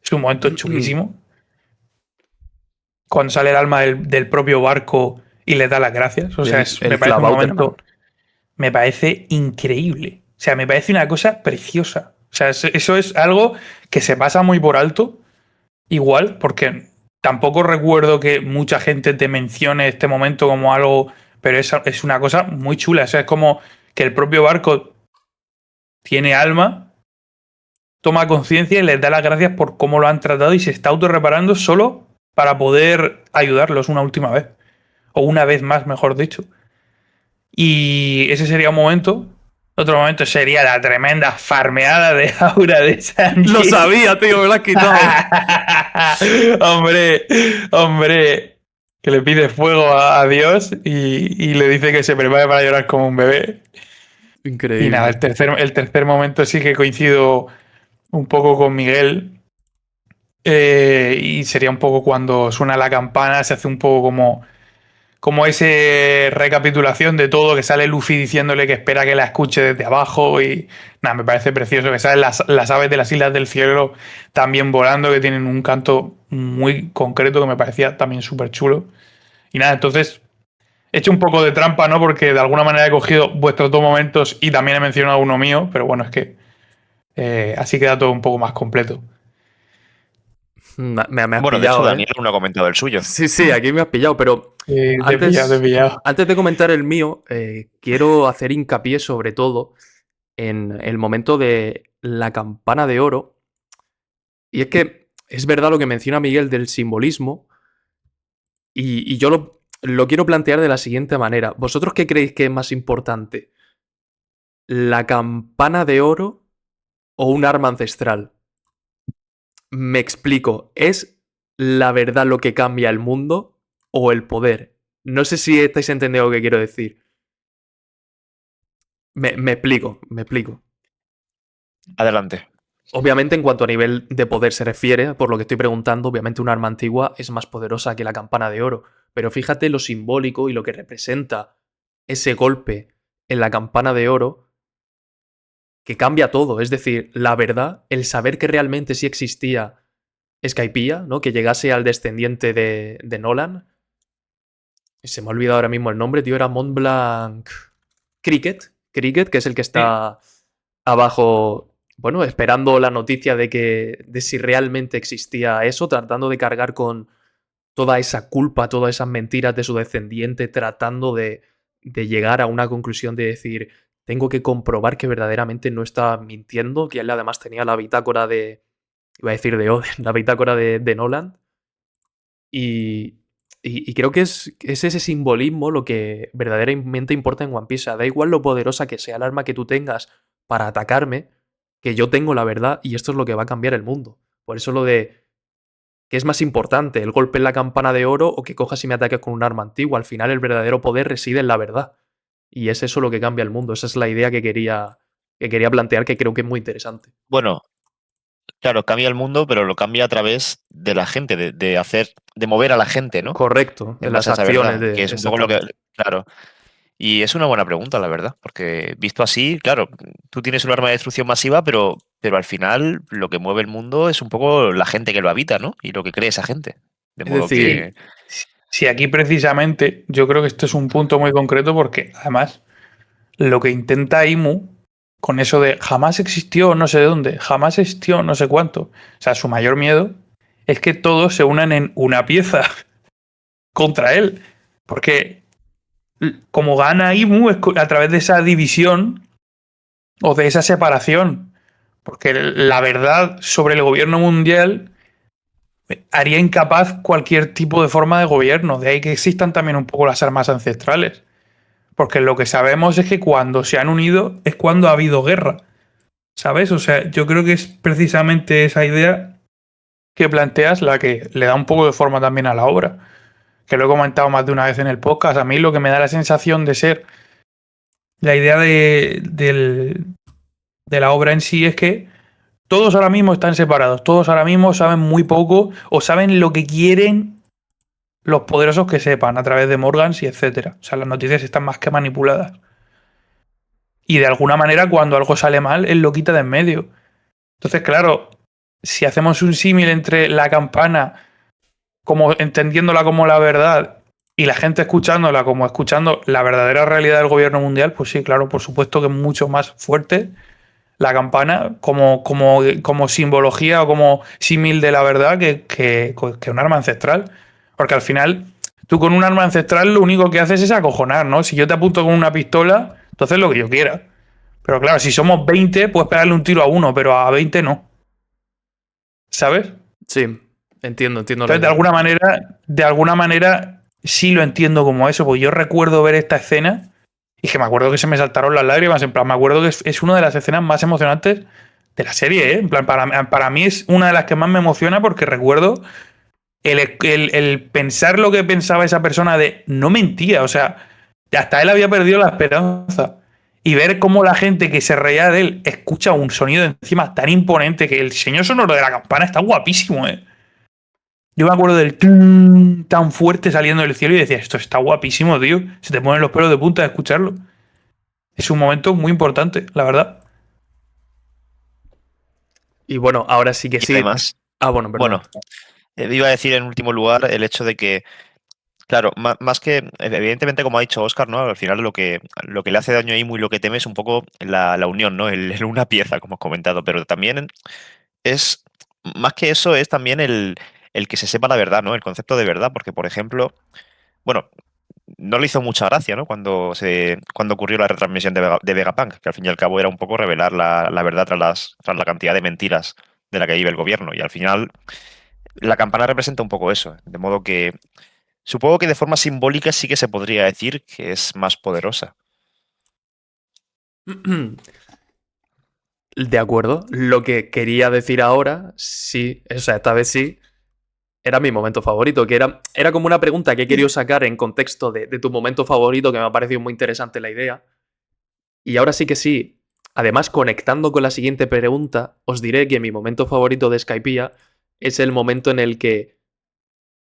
Es un momento chulísimo. Cuando sale el alma del propio barco y le da las gracias. O sea, El me parece un Flabauterman. momento. Me parece increíble. O sea, me parece una cosa preciosa. O sea, eso es algo que se pasa muy por alto. Igual, porque tampoco recuerdo que mucha gente te mencione este momento como algo. Pero es una cosa muy chula. O sea, es como que el propio barco tiene alma, toma conciencia y les da las gracias por cómo lo han tratado y se está autorreparando solo para poder ayudarlos una última vez. O una vez más, mejor dicho. Y ese sería un momento. Otro momento sería la tremenda farmeada de aura de Lo Sanji. sabía, tío, me lo has quitado. hombre, hombre. Que le pide fuego a Dios y le dice que se prepare para llorar como un bebé. Y nada, Increíble. el tercer momento sí que coincido un poco con Miguel. Y sería un poco cuando suena la campana, se hace un poco como ese recapitulación de todo, que sale Luffy diciéndole que espera que la escuche desde abajo y nada, me parece precioso que salen las aves de las Islas del Cielo también volando, que tienen un canto muy concreto que me parecía también súper chulo. Y nada, entonces he hecho un poco de trampa, ¿no? Porque de alguna manera he cogido vuestros dos momentos y también he mencionado uno mío, pero bueno, es que así queda todo un poco más completo. Me has Bueno, de hecho, pillado, ¿eh? Daniel no ha comentado el suyo. Sí, sí, aquí me has pillado, pero Te he pillado, te he antes, pillado. antes de comentar el mío, quiero hacer hincapié sobre todo en el momento de la campana de oro. Y es que es verdad lo que menciona Miguel del simbolismo, y yo lo quiero plantear de la siguiente manera. ¿Vosotros qué creéis que es más importante? ¿La campana de oro o un arma ancestral? Me explico. ¿Es la verdad lo que cambia el mundo o el poder? No sé si estáis entendiendo lo que quiero decir. Me explico, me explico. Adelante. Obviamente, en cuanto a nivel de poder se refiere, por lo que estoy preguntando, obviamente un arma antigua es más poderosa que la campana de oro. Pero fíjate lo simbólico y lo que representa ese golpe en la campana de oro, que cambia todo. Es decir, la verdad, el saber que realmente sí existía Skypiea, ¿no? Que llegase al descendiente de Nolan. Se me ha olvidado ahora mismo el nombre, tío, era Montblanc Cricket. Cricket, que es el que Sí. está abajo, bueno, esperando la noticia de si realmente existía eso, tratando de cargar con toda esa culpa, todas esas mentiras de su descendiente, tratando de llegar a una conclusión de decir, tengo que comprobar que verdaderamente no está mintiendo, que él además tenía la bitácora iba a decir de Oden, la bitácora de Nolan. Y, y creo que es ese simbolismo lo que verdaderamente importa en One Piece. O sea, da igual lo poderosa que sea el arma que tú tengas para atacarme, que yo tengo la verdad y esto es lo que va a cambiar el mundo. Por eso lo de ¿qué es más importante? ¿El golpe en la campana de oro o que cojas y me ataques con un arma antigua? Al final el verdadero poder reside en la verdad. Y es eso lo que cambia el mundo. Esa es la idea que quería plantear, que creo que es muy interesante. Bueno, claro, cambia el mundo, pero lo cambia a través de la gente, de mover a la gente, ¿no? Correcto, en En las base a esa acciones verdad, de. que es un poco lo que, Exactamente. claro. Y es una buena pregunta, la verdad, porque visto así, claro, tú tienes un arma de destrucción masiva, pero al final lo que mueve el mundo es un poco la gente que lo habita, ¿no? Y lo que cree esa gente. De Es modo que... decir, Sí, sí, aquí precisamente yo creo que esto es un punto muy concreto porque además lo que intenta Imu con eso de jamás existió no sé dónde, jamás existió no sé cuánto, o sea, su mayor miedo es que todos se unan en una pieza contra él, porque como gana Imu es a través de esa división o de esa separación, porque la verdad sobre el gobierno mundial haría incapaz cualquier tipo de forma de gobierno, de ahí que existan también un poco las armas ancestrales. Porque lo que sabemos es que cuando se han unido es cuando ha habido guerra. ¿Sabes? O sea, yo creo que es precisamente esa idea que planteas la que le da un poco de forma también a la obra. Que lo he comentado más de una vez en el podcast. A mí lo que me da la sensación de ser la idea de la obra en sí es que todos ahora mismo están separados. Todos ahora mismo saben muy poco o saben lo que quieren los poderosos que sepan a través de Morgans y etcétera. O sea, las noticias están más que manipuladas. Y de alguna manera, cuando algo sale mal, él lo quita de en medio. Entonces, claro, si hacemos un símil entre la campana, como entendiéndola como la verdad, y la gente escuchándola como escuchando la verdadera realidad del gobierno mundial, pues sí, claro, por supuesto que es mucho más fuerte la campana como simbología o como símil de la verdad que un arma ancestral. Porque al final, tú con un arma ancestral lo único que haces es acojonar, ¿no? Si yo te apunto con una pistola, entonces lo que yo quiera. Pero claro, si somos 20 puedes pegarle un tiro a uno, pero a 20 no. ¿Sabes? sí, entiendo la Entonces, idea. de alguna manera, sí lo entiendo como eso, porque yo recuerdo ver esta escena y que me acuerdo que se me saltaron las lágrimas. En plan, me acuerdo que es una de las escenas más emocionantes de la serie, ¿eh? En plan, para mí es una de las que más me emociona porque recuerdo el pensar lo que pensaba esa persona de no mentía, o sea, hasta él había perdido la esperanza. Y ver cómo la gente que se reía de él escucha un sonido encima tan imponente que el diseño sonoro de la campana está guapísimo, ¿eh? Yo me acuerdo del tan fuerte saliendo del cielo y decía, esto está guapísimo, tío. Se te ponen los pelos de punta de escucharlo. Es un momento muy importante, la verdad. Y bueno, ahora sí que Y sí. además, Ah, bueno, perdona. bueno, iba a decir en último lugar el hecho de que, claro, más que, evidentemente, como ha dicho Oscar, ¿no? Al final lo que le hace daño a Imu y lo que teme es un poco la unión, ¿no? El una pieza, como has comentado, pero también es, más que eso, es también el que se sepa la verdad, ¿no? El concepto de verdad, porque, por ejemplo, bueno, no le hizo mucha gracia, ¿no? Cuando ocurrió la retransmisión de Vegapunk, que al fin y al cabo era un poco revelar la verdad tras la cantidad de mentiras de la que vive el gobierno. Y al final, la campana representa un poco eso. De modo que supongo que de forma simbólica sí que se podría decir que es más poderosa. De acuerdo. Lo que quería decir ahora, sí, o sea, esta vez sí, era mi momento favorito, que era como una pregunta que he querido sacar en contexto de tu momento favorito, que me ha parecido muy interesante la idea. Y ahora sí que sí. Además, conectando con la siguiente pregunta, os diré que mi momento favorito de Skypiea es el momento en el que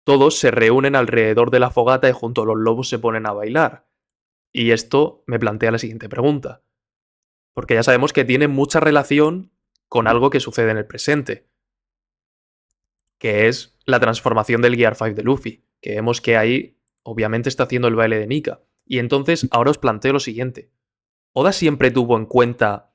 todos se reúnen alrededor de la fogata y junto a los lobos se ponen a bailar. Y esto me plantea la siguiente pregunta. Porque ya sabemos que tiene mucha relación con algo que sucede en el presente, que es la transformación del Gear 5 de Luffy, que vemos que ahí obviamente está haciendo el baile de Nika. Y entonces ahora os planteo lo siguiente. ¿Oda siempre tuvo en cuenta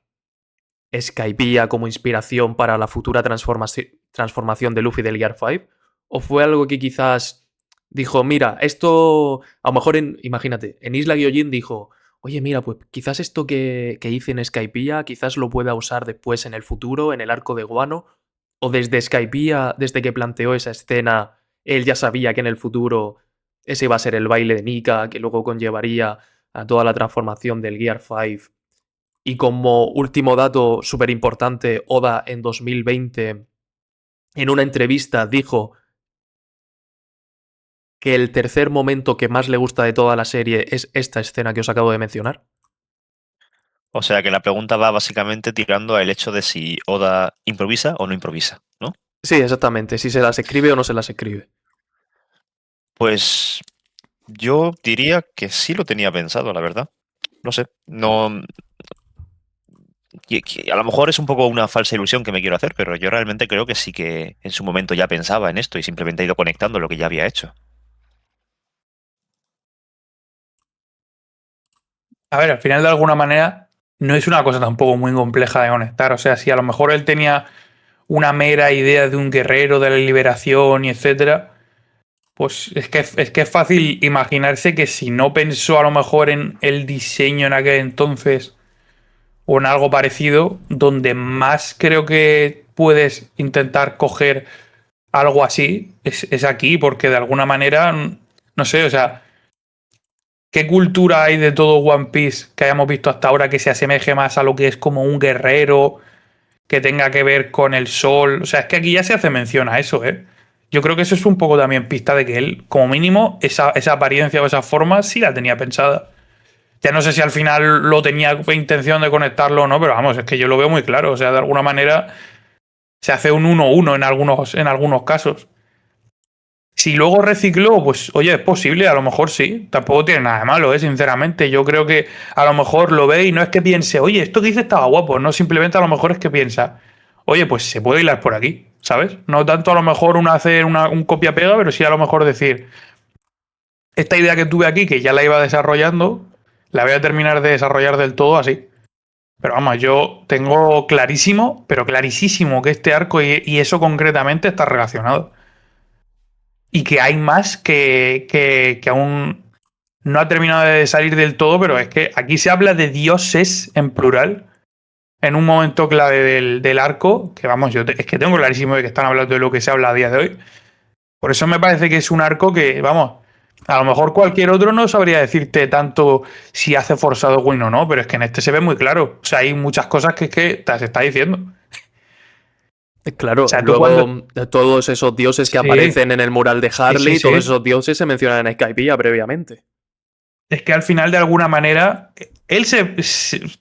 Skypiea como inspiración para la futura transformación de Luffy del Gear 5? ¿O fue algo que quizás dijo, mira, esto, a lo mejor, imagínate, en Isla Gyojin dijo, oye, mira, pues quizás esto que hice en Skypiea, quizás lo pueda usar después en el futuro, en el arco de Guano, o desde Skypiea, desde que planteó esa escena, él ya sabía que en el futuro ese iba a ser el baile de Nika, que luego conllevaría a toda la transformación del Gear 5. Y como último dato súper importante, Oda en 2020, en una entrevista, dijo que el tercer momento que más le gusta de toda la serie es esta escena que os acabo de mencionar. O sea que la pregunta va básicamente tirando al hecho de si Oda improvisa o no improvisa, ¿no? Sí, exactamente, si se las escribe o no se las escribe. Pues Yo diría que sí lo tenía pensado, la verdad. No sé, no. Que a lo mejor es un poco una falsa ilusión que me quiero hacer, pero yo realmente creo que sí que en su momento ya pensaba en esto y simplemente he ido conectando lo que ya había hecho. A ver, al final de alguna manera no es una cosa tampoco muy compleja de conectar. O sea, si a lo mejor él tenía una mera idea de un guerrero, de la liberación y etcétera, pues es que es fácil imaginarse que si no pensó a lo mejor en el diseño en aquel entonces o en algo parecido, donde más creo que puedes intentar coger algo así es aquí, porque de alguna manera, no sé, o sea, ¿qué cultura hay de todo One Piece que hayamos visto hasta ahora que se asemeje más a lo que es como un guerrero, que tenga que ver con el sol? O sea, es que aquí ya se hace mención a eso, ¿eh? Yo creo que eso es un poco también pista de que él, como mínimo, esa apariencia o esa forma sí la tenía pensada. Ya no sé si al final lo tenía intención de conectarlo o no, pero vamos, es que yo lo veo muy claro. O sea, de alguna manera se hace un 1-1 en algunos casos. Si luego recicló, pues oye, es posible, a lo mejor sí. Tampoco tiene nada de malo, sinceramente. Yo creo que a lo mejor lo ve y no es que piense, oye, esto que hice estaba guapo. No, simplemente a lo mejor es que piensa, oye, pues se puede hilar por aquí, ¿sabes? No tanto a lo mejor hacer un copia-pega, pero sí a lo mejor decir, esta idea que tuve aquí, que ya la iba desarrollando, la voy a terminar de desarrollar del todo así. Pero vamos, yo tengo clarísimo, pero clarísimo que este arco y eso concretamente está relacionado. Y que hay más que aún no ha terminado de salir del todo, pero es que aquí se habla de dioses en plural en un momento clave del arco, que vamos, es que tengo clarísimo de que están hablando de lo que se habla a día de hoy. Por eso me parece que es un arco que, vamos, a lo mejor cualquier otro no sabría decirte tanto si hace forzado Win o no, pero es que en este se ve muy claro. O sea, hay muchas cosas que es que te se está diciendo. O Claro, sea, tú cuando... luego todos esos dioses que Sí, aparecen en el mural de sí, sí, Harley, todos sí. esos dioses se mencionan en Skypiea previamente. Es que al final, de alguna manera, él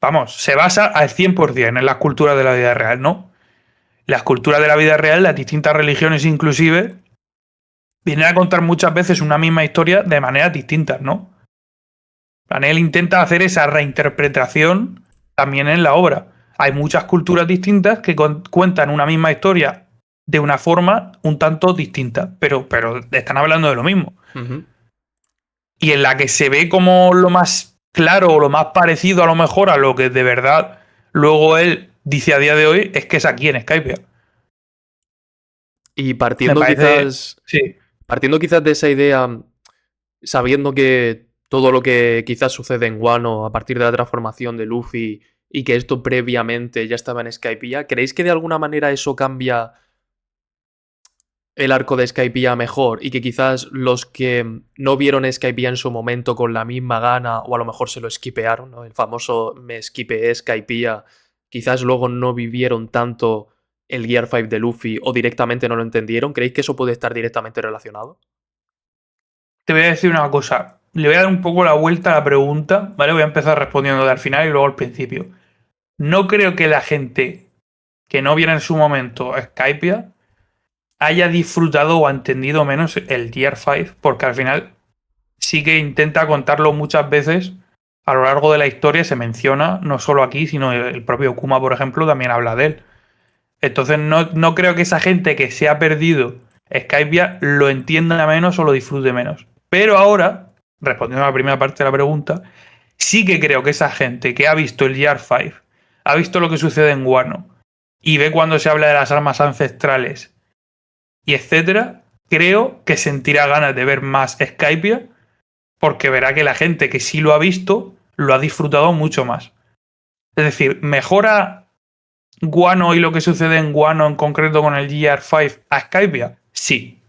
vamos, se basa al 100% en las culturas de la vida real, ¿no? Las culturas de la vida real, las distintas religiones inclusive, vienen a contar muchas veces una misma historia de maneras distintas, ¿no? Él intenta hacer esa reinterpretación también en la obra. Hay muchas culturas distintas que cuentan una misma historia de una forma un tanto distinta, pero están hablando de lo mismo. Ujú. Y en la que se ve como lo más claro o lo más parecido a lo mejor a lo que de verdad luego él dice a día de hoy es que es aquí en Skype. Y Me parece, sí. partiendo quizás de esa idea, sabiendo que todo lo que quizás sucede en Wano a partir de la transformación de Luffy y que esto previamente ya estaba en Skypiea, ¿creéis que de alguna manera eso cambia el arco de Skypiea mejor y que quizás los que no vieron Skypiea en su momento con la misma gana o a lo mejor se lo skipearon, ¿no? El famoso me skipeé Skypiea, quizás luego no vivieron tanto el Gear 5 de Luffy o directamente no lo entendieron? ¿Creéis que eso puede estar directamente relacionado? Te voy a decir una cosa. Le voy a dar un poco la vuelta a la pregunta, ¿vale? Voy a empezar respondiendo al final y luego al principio. No creo que la gente que no viera en su momento Skypiea haya disfrutado o entendido menos el Gear 5, porque al final sí que intenta contarlo muchas veces a lo largo de la historia, se menciona, no solo aquí, sino el propio Kuma, por ejemplo, también habla de él. Entonces no creo que esa gente que se ha perdido Skypiea lo entienda menos o lo disfrute menos. Pero ahora, respondiendo a la primera parte de la pregunta, sí que creo que esa gente que ha visto el Gear 5, ha visto lo que sucede en Wano y ve cuando se habla de las armas ancestrales y etcétera, creo que sentirá ganas de ver más Skypiea porque verá que la gente que sí lo ha visto lo ha disfrutado mucho más. Es decir, mejora Guano y lo que sucede en Guano en concreto con el GR5 a Skypiea, sí.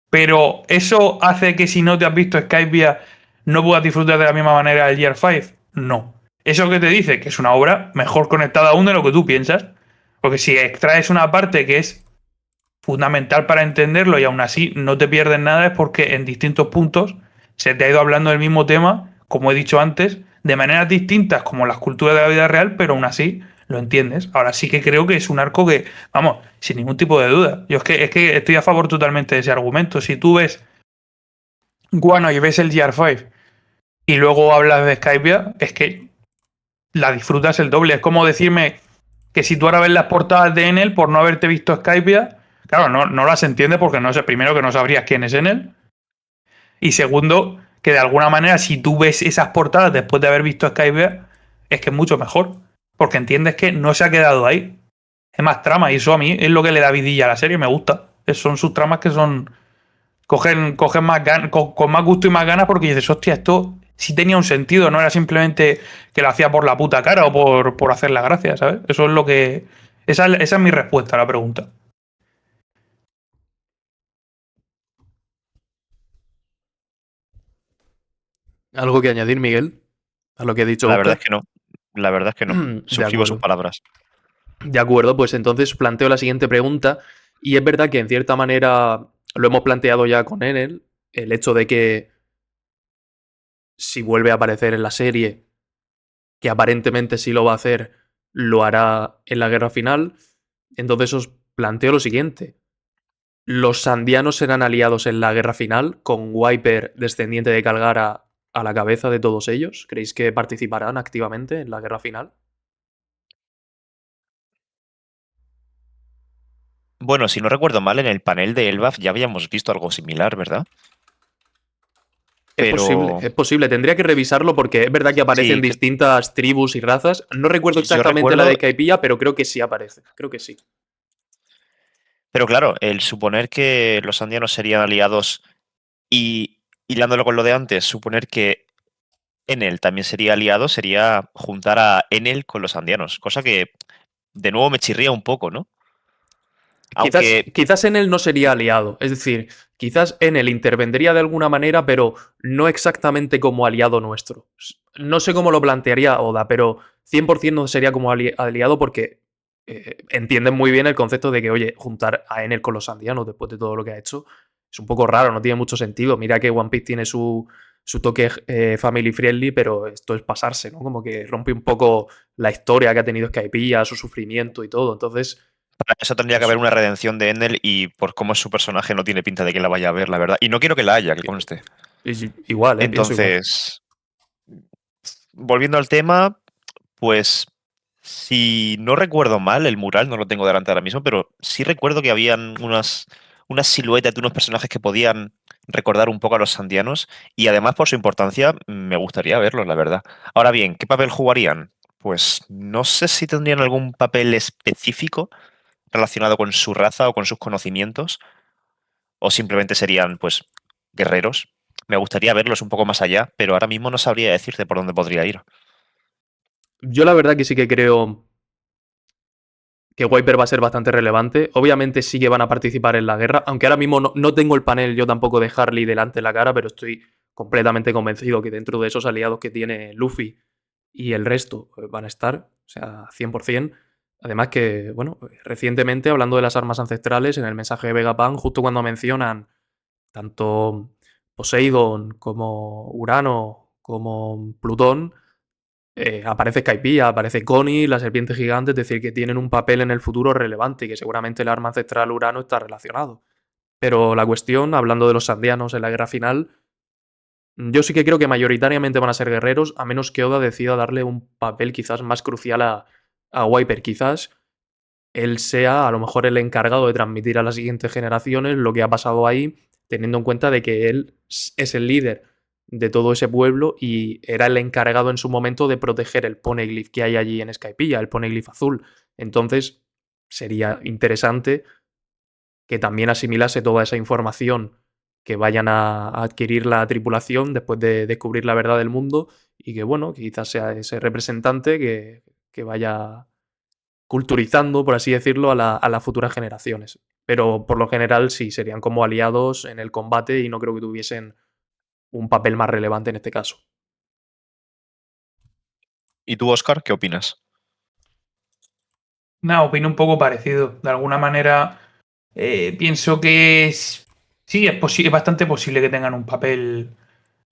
Pero eso hace que si no te has visto Skypiea no puedas disfrutar de la misma manera del GR5, no. Eso que te dice que es una obra mejor conectada aún de lo que tú piensas. Porque si extraes una parte que es fundamental para entenderlo y aún así no te pierdes nada es porque en distintos puntos se te ha ido hablando del mismo tema, como he dicho antes, de maneras distintas como las culturas de la vida real, pero aún así lo entiendes. Ahora sí que creo que es un arco que, vamos, sin ningún tipo de duda. Yo es que estoy a favor totalmente de ese argumento. Si tú ves Guano y ves el GR5 y luego hablas de Skypiea, es que la disfrutas el doble. Es como decirme que si tú ahora ves las portadas de Enel por no haberte visto Skypiea, claro, no las entiendes porque no sé, primero que no sabrías quién es Enel y segundo que de alguna manera si tú ves esas portadas después de haber visto Skypiea es que es mucho mejor porque entiendes que no se ha quedado ahí. Es más trama y eso a mí es lo que le da vidilla a la serie, me gusta. Son sus tramas que son cogen más con más gusto y más ganas porque dices, hostia, esto sí tenía un sentido, no era simplemente que lo hacía por la puta cara o por hacer la gracia, ¿sabes? Eso es lo que. Esa es mi respuesta a la pregunta. ¿Algo que añadir, Miguel? A lo que ha dicho La verdad es Oscar. que no. La verdad es que no. De Suscribo sus acuerdo. palabras. De acuerdo, pues entonces planteo la siguiente pregunta. Y es verdad que en cierta manera lo hemos planteado ya con Enel, el hecho de que si vuelve a aparecer en la serie, que aparentemente sí lo va a hacer, lo hará en la guerra final. Entonces os planteo lo siguiente. ¿Los sandianos serán aliados en la guerra final, con Wiper, descendiente de Calgara, a la cabeza de todos ellos? ¿Creéis que participarán activamente en la guerra final? Bueno, si no recuerdo mal, en el panel de Elbaf ya habíamos visto algo similar, ¿verdad? Pero Es posible, tendría que revisarlo porque es verdad que aparecen sí, distintas tribus y razas. No recuerdo yo exactamente la recuerdo, de Caipilla, pero creo que sí aparece. Creo que sí. pero claro, el suponer que los andianos serían aliados y hilándolo con lo de antes, suponer que Enel también sería aliado sería juntar a Enel con los andianos, cosa que de nuevo me chirría un poco, ¿no? Aunque, Quizás Enel no sería aliado. Es decir, quizás Enel intervendría de alguna manera, pero no exactamente como aliado nuestro. No sé cómo lo plantearía Oda, pero 100% no sería como aliado porque entienden muy bien el concepto de que, oye, juntar a Enel con los andianos después de todo lo que ha hecho es un poco raro, no tiene mucho sentido. Mira que One Piece tiene su toque family friendly, pero esto es pasarse, ¿no? Como que rompe un poco la historia que ha tenido Skypiea, su sufrimiento y todo. Entonces, para eso tendría que haber eso. una redención de Enel y por cómo es su personaje no tiene pinta de que la vaya a ver, la verdad. Y no quiero que la haya, que conste. Igual, pienso igual. Entonces, volviendo al tema, pues si no recuerdo mal, el mural no lo tengo delante ahora mismo, pero sí recuerdo que habían unas siluetas de unos personajes que podían recordar un poco a los sandianos y además por su importancia me gustaría verlos, la verdad. Ahora bien, ¿qué papel jugarían? Pues no sé si tendrían algún papel específico relacionado con su raza o con sus conocimientos, o simplemente serían, pues, guerreros. Me gustaría verlos un poco más allá, pero ahora mismo no sabría decirte por dónde podría ir. Yo la verdad que sí que creo que Wiper va a ser bastante relevante. Obviamente sí que van a participar en la guerra, aunque ahora mismo no tengo el panel yo tampoco de Harley delante de la cara, pero estoy completamente convencido que dentro de esos aliados que tiene Luffy y el resto van a estar, o sea, 100%. Además que, bueno, recientemente hablando de las armas ancestrales, en el mensaje de Vegapunk, justo cuando mencionan tanto Poseidon como Urano como Plutón, aparece Skypiea, aparece Connie, la serpiente gigante, es decir, que tienen un papel en el futuro relevante y que seguramente el arma ancestral Urano está relacionado. Pero la cuestión, hablando de los sandianos en la guerra final, yo sí que creo que mayoritariamente van a ser guerreros, a menos que Oda decida darle un papel quizás más crucial a Wiper. Quizás él sea a lo mejor el encargado de transmitir a las siguientes generaciones lo que ha pasado ahí, teniendo en cuenta de que él es el líder de todo ese pueblo y era el encargado en su momento de proteger el poneglyph que hay allí en Skypiea, el poneglyph azul. Entonces, sería interesante que también asimilase toda esa información que vayan a adquirir la tripulación después de descubrir la verdad del mundo y que, bueno, quizás sea ese representante que vaya culturizando, por así decirlo, a las futuras generaciones. Pero por lo general sí, serían como aliados en el combate y no creo que tuviesen un papel más relevante en este caso. ¿Y tú, Oscar, qué opinas? Nada, opino un poco parecido. De alguna manera, pienso que sí, es bastante posible que tengan un papel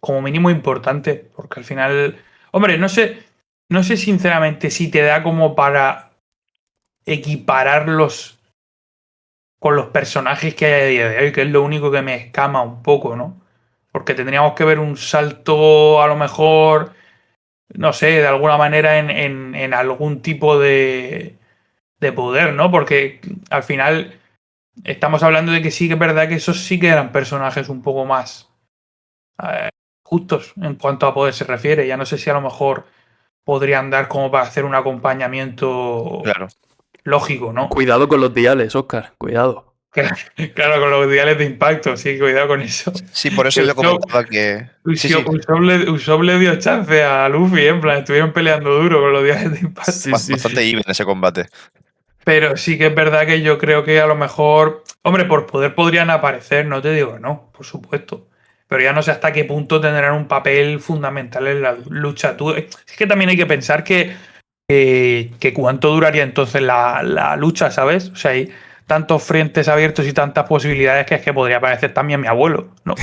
como mínimo importante, porque al final, hombre, no sé sinceramente si te da como para equipararlos con los personajes que hay a día de hoy, que es lo único que me escama un poco, ¿no? Porque tendríamos que ver un salto, a lo mejor, no sé, de alguna manera en algún tipo de poder, ¿no? Porque al final estamos hablando de que sí que es verdad que esos sí que eran personajes un poco más justos en cuanto a poder se refiere. Ya no sé si a lo mejor podrían dar como para hacer un acompañamiento Claro. lógico, ¿no? Cuidado con los diales, Oscar, cuidado. Claro, con los diales de impacto, sí, cuidado con eso. Sí, por eso Que yo comentaba que. Sí, sí, Usopp le dio chance a Luffy, en plan, estuvieron peleando duro con los diales de impacto. Sí, sí, bastante sí. even ese combate. Pero sí que es verdad que yo creo que a lo mejor, hombre, por poder podrían aparecer, no te digo que no, por supuesto. Pero ya no sé hasta qué punto tendrán un papel fundamental en la lucha. Es que también hay que pensar que cuánto duraría entonces la lucha, ¿sabes? O sea, hay tantos frentes abiertos y tantas posibilidades que es que podría aparecer también mi abuelo, ¿no?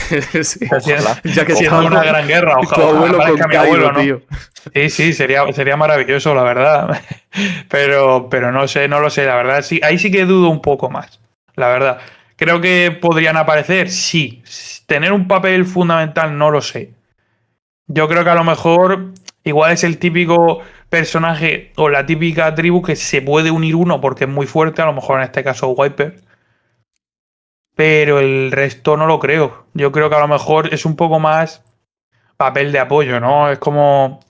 Sí. Ojalá. Ya que Siendo una gran guerra, tu ojalá abuelo con aparezca mi abuelo, Kaido, ¿no? tío. Sí, sería maravilloso, la verdad. Pero no sé, no lo sé, la verdad. Sí, ahí sí que dudo un poco más, la verdad. Creo que podrían aparecer, sí. Tener un papel fundamental, no lo sé. Yo creo que a lo mejor igual es el típico personaje o la típica tribu que se puede unir uno porque es muy fuerte, a lo mejor en este caso Wiper. Pero el resto no lo creo. Yo creo que a lo mejor es un poco más papel de apoyo, ¿no? Es como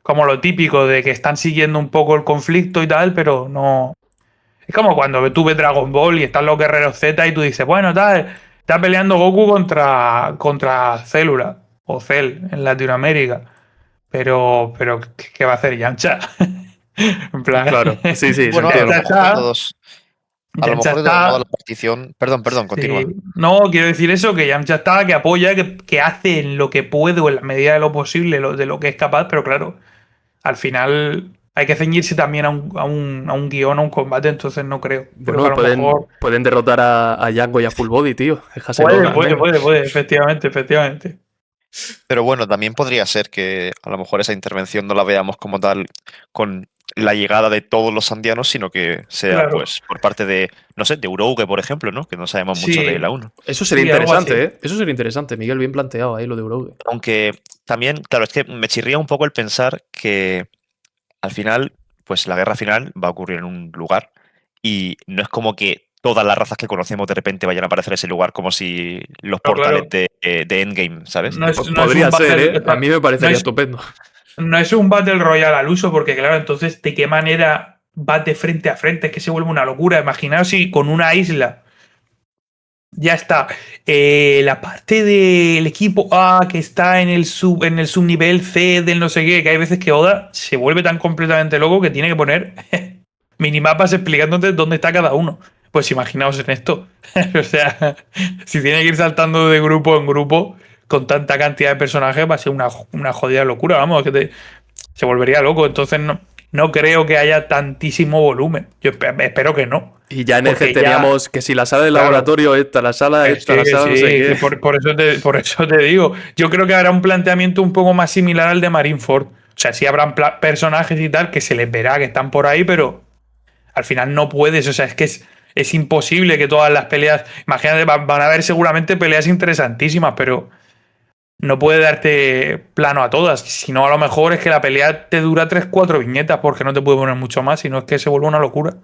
lo típico de que están siguiendo un poco el conflicto y tal, pero no. Es como cuando tú ves Dragon Ball y están los guerreros Z y tú dices, bueno, tal, está peleando Goku contra Célula o Cell en Latinoamérica. Pero ¿qué va a hacer Yamcha? En plan, Claro, sí, sí, se Bueno, a lo Yamcha entiende. mejor de está. todos. A lo Yamcha mejor de todos modos la está. partición. Perdón, Sí. continúa. No, quiero decir eso, que Yamcha está, que apoya, que hace en lo que puede o en la medida de lo posible, de lo que es capaz, pero claro, al final hay que ceñirse también a un guión, a un combate, entonces no creo. Creo que a Bueno, lo mejor. pueden derrotar a Django y a Full Body, tío. Déjaselo al menos. Puede, efectivamente. Pero bueno, también podría ser que a lo mejor esa intervención no la veamos como tal con la llegada de todos los andianos, sino que sea Claro. pues por parte de, no sé, de Urouge, por ejemplo, ¿no? Que no sabemos mucho de la Sí, 1. Eso sería sí, algo interesante, así. ¿eh? Eso sería interesante, Miguel, bien planteado ahí lo de Uroge. Aunque también, claro, es que me chirría un poco el pensar que al final, pues la guerra final va a ocurrir en un lugar y no es como que todas las razas que conocemos de repente vayan a aparecer en ese lugar como si los No, portales claro. de Endgame, ¿sabes? No es un Podría ser, battle. ¿eh? A mí me No parecería es, estupendo. no es un Battle Royale al uso, porque claro, entonces, ¿de qué manera vas de frente a frente? Es que se vuelve una locura. Imaginaos si con una isla ya está. La parte del equipo A que está en el subnivel C del no sé qué, que hay veces que Oda se vuelve tan completamente loco que tiene que poner minimapas explicándote dónde está cada uno. Pues imaginaos en esto. O sea, si tiene que ir saltando de grupo en grupo con tanta cantidad de personajes, va a ser una jodida locura, vamos, se volvería loco. Entonces no creo que haya tantísimo volumen. Yo espero que no. Y ya en Eje Porque ya, teníamos que si la sala del claro, laboratorio esta, la sala esta, sí, la sala no sé sí, que qué. por eso te digo. Yo creo que habrá un planteamiento un poco más similar al de Marineford. O sea, sí habrán personajes y tal que se les verá que están por ahí, pero al final no puedes. O sea, es que es imposible que todas las peleas. Imagínate, van a haber seguramente peleas interesantísimas, pero no puede darte plano a todas. Si no, a lo mejor es que la pelea te dura 3 4 viñetas porque no te puede poner mucho más, sino es que se vuelve una locura.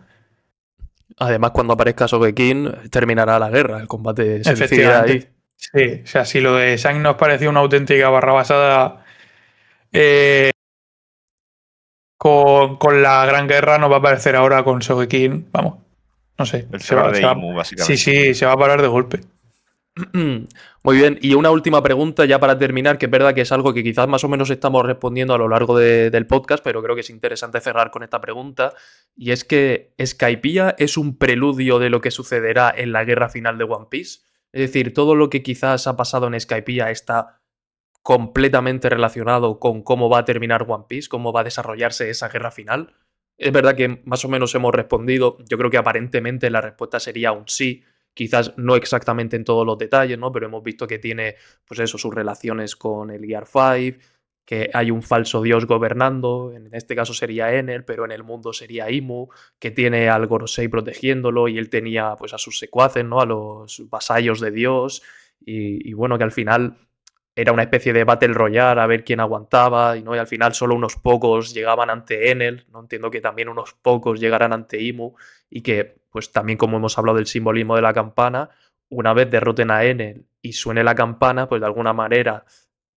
Además, cuando aparezca Sogeking, terminará la guerra. El combate se decidirá ahí. Efectivamente. Sí, o sea, si lo de Sang nos pareció una auténtica barra basada con la Gran Guerra, nos va a parecer ahora con Sogeking. Vamos, no sé. El cerrar de Imu, Sí, básicamente. sí, se va a parar de golpe. Muy bien, y una última pregunta ya para terminar, que es verdad que es algo que quizás más o menos estamos respondiendo a lo largo del podcast, pero creo que es interesante cerrar con esta pregunta, y es que ¿Skypiea es un preludio de lo que sucederá en la guerra final de One Piece? Es decir, todo lo que quizás ha pasado en Skypiea está completamente relacionado con cómo va a terminar One Piece, cómo va a desarrollarse esa guerra final. Es verdad que más o menos hemos respondido, yo creo que aparentemente la respuesta sería un sí, quizás no exactamente en todos los detalles, ¿no? Pero hemos visto que tiene, pues eso, sus relaciones con el Gear 5, que hay un falso dios gobernando, en este caso sería Enel, pero en el mundo sería Imu, que tiene al Gorosei protegiéndolo y él tenía pues a sus secuaces, ¿no? A los vasallos de Dios y bueno, que al final era una especie de Battle Royale a ver quién aguantaba, y al final solo unos pocos llegaban ante Enel. No entiendo que también unos pocos llegaran ante Imu y que, pues también como hemos hablado del simbolismo de la campana, una vez derroten a Enel y suene la campana, pues de alguna manera,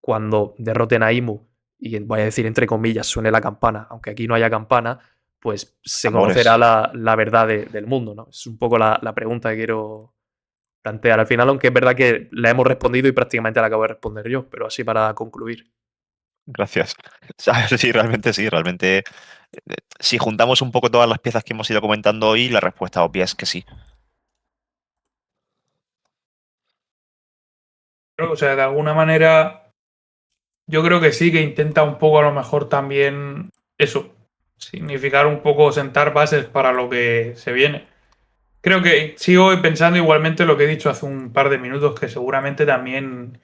cuando derroten a Imu, y voy a decir entre comillas, suene la campana, aunque aquí no haya campana, pues se Amores. conocerá la verdad del mundo, ¿no? Es un poco la pregunta que quiero plantear al final, aunque es verdad que la hemos respondido y prácticamente la acabo de responder yo, pero así para concluir. Gracias. ¿Sabes? Sí, realmente sí, realmente. Si juntamos un poco todas las piezas que hemos ido comentando hoy, la respuesta obvia es que sí. O sea, de alguna manera, yo creo que sí, que intenta un poco a lo mejor también eso, significar un poco sentar bases para lo que se viene. Creo que sigo pensando igualmente lo que he dicho hace un par de minutos, que seguramente también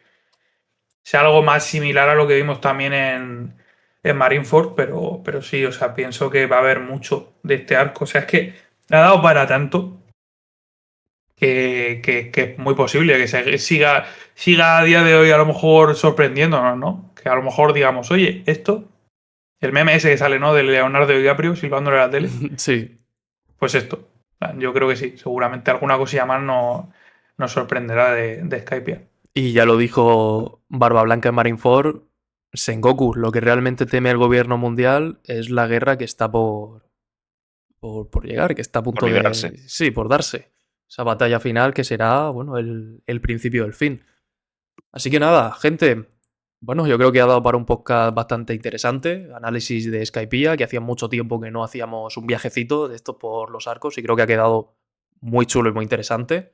sea algo más similar a lo que vimos también en Marineford, pero sí, o sea, pienso que va a haber mucho de este arco. O sea, es que ha dado para tanto que es muy posible que siga a día de hoy a lo mejor sorprendiéndonos, ¿no? Que a lo mejor digamos, oye, esto, el meme ese que sale, ¿no? De Leonardo DiCaprio silbándole a la tele, Sí. pues esto. Yo creo que sí, seguramente alguna cosilla más nos sorprenderá de Skypiea. Y ya lo dijo Barba Blanca en Marineford, Sengoku, lo que realmente teme el gobierno mundial es la guerra que está por llegar, que está a Por punto liberarse. de... Sí, por darse. Esa batalla final que será, bueno, el principio del fin. Así que nada, gente. Bueno, yo creo que ha dado para un podcast bastante interesante. Análisis de Skypiea, que hacía mucho tiempo que no hacíamos un viajecito de esto por los arcos y creo que ha quedado muy chulo y muy interesante.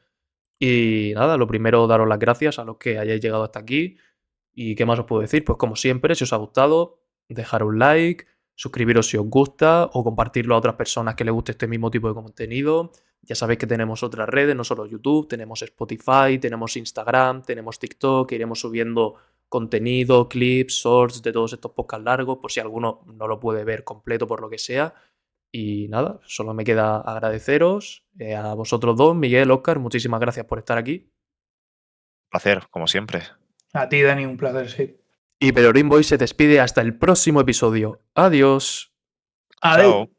Y nada, lo primero, daros las gracias a los que hayáis llegado hasta aquí. ¿Y qué más os puedo decir? Pues como siempre, si os ha gustado, dejar un like, suscribiros si os gusta o compartirlo a otras personas que les guste este mismo tipo de contenido. Ya sabéis que tenemos otras redes, no solo YouTube, tenemos Spotify, tenemos Instagram, tenemos TikTok, iremos subiendo contenido, clips, shorts de todos estos podcasts largos, por si alguno no lo puede ver completo por lo que sea. Y nada, solo me queda agradeceros a vosotros dos, Miguel, Óscar, muchísimas gracias por estar aquí. Placer, como siempre. A ti, Dani, un placer, sí. Y Perorín Boy se despide hasta el próximo episodio. Adiós. Adeu. Chao.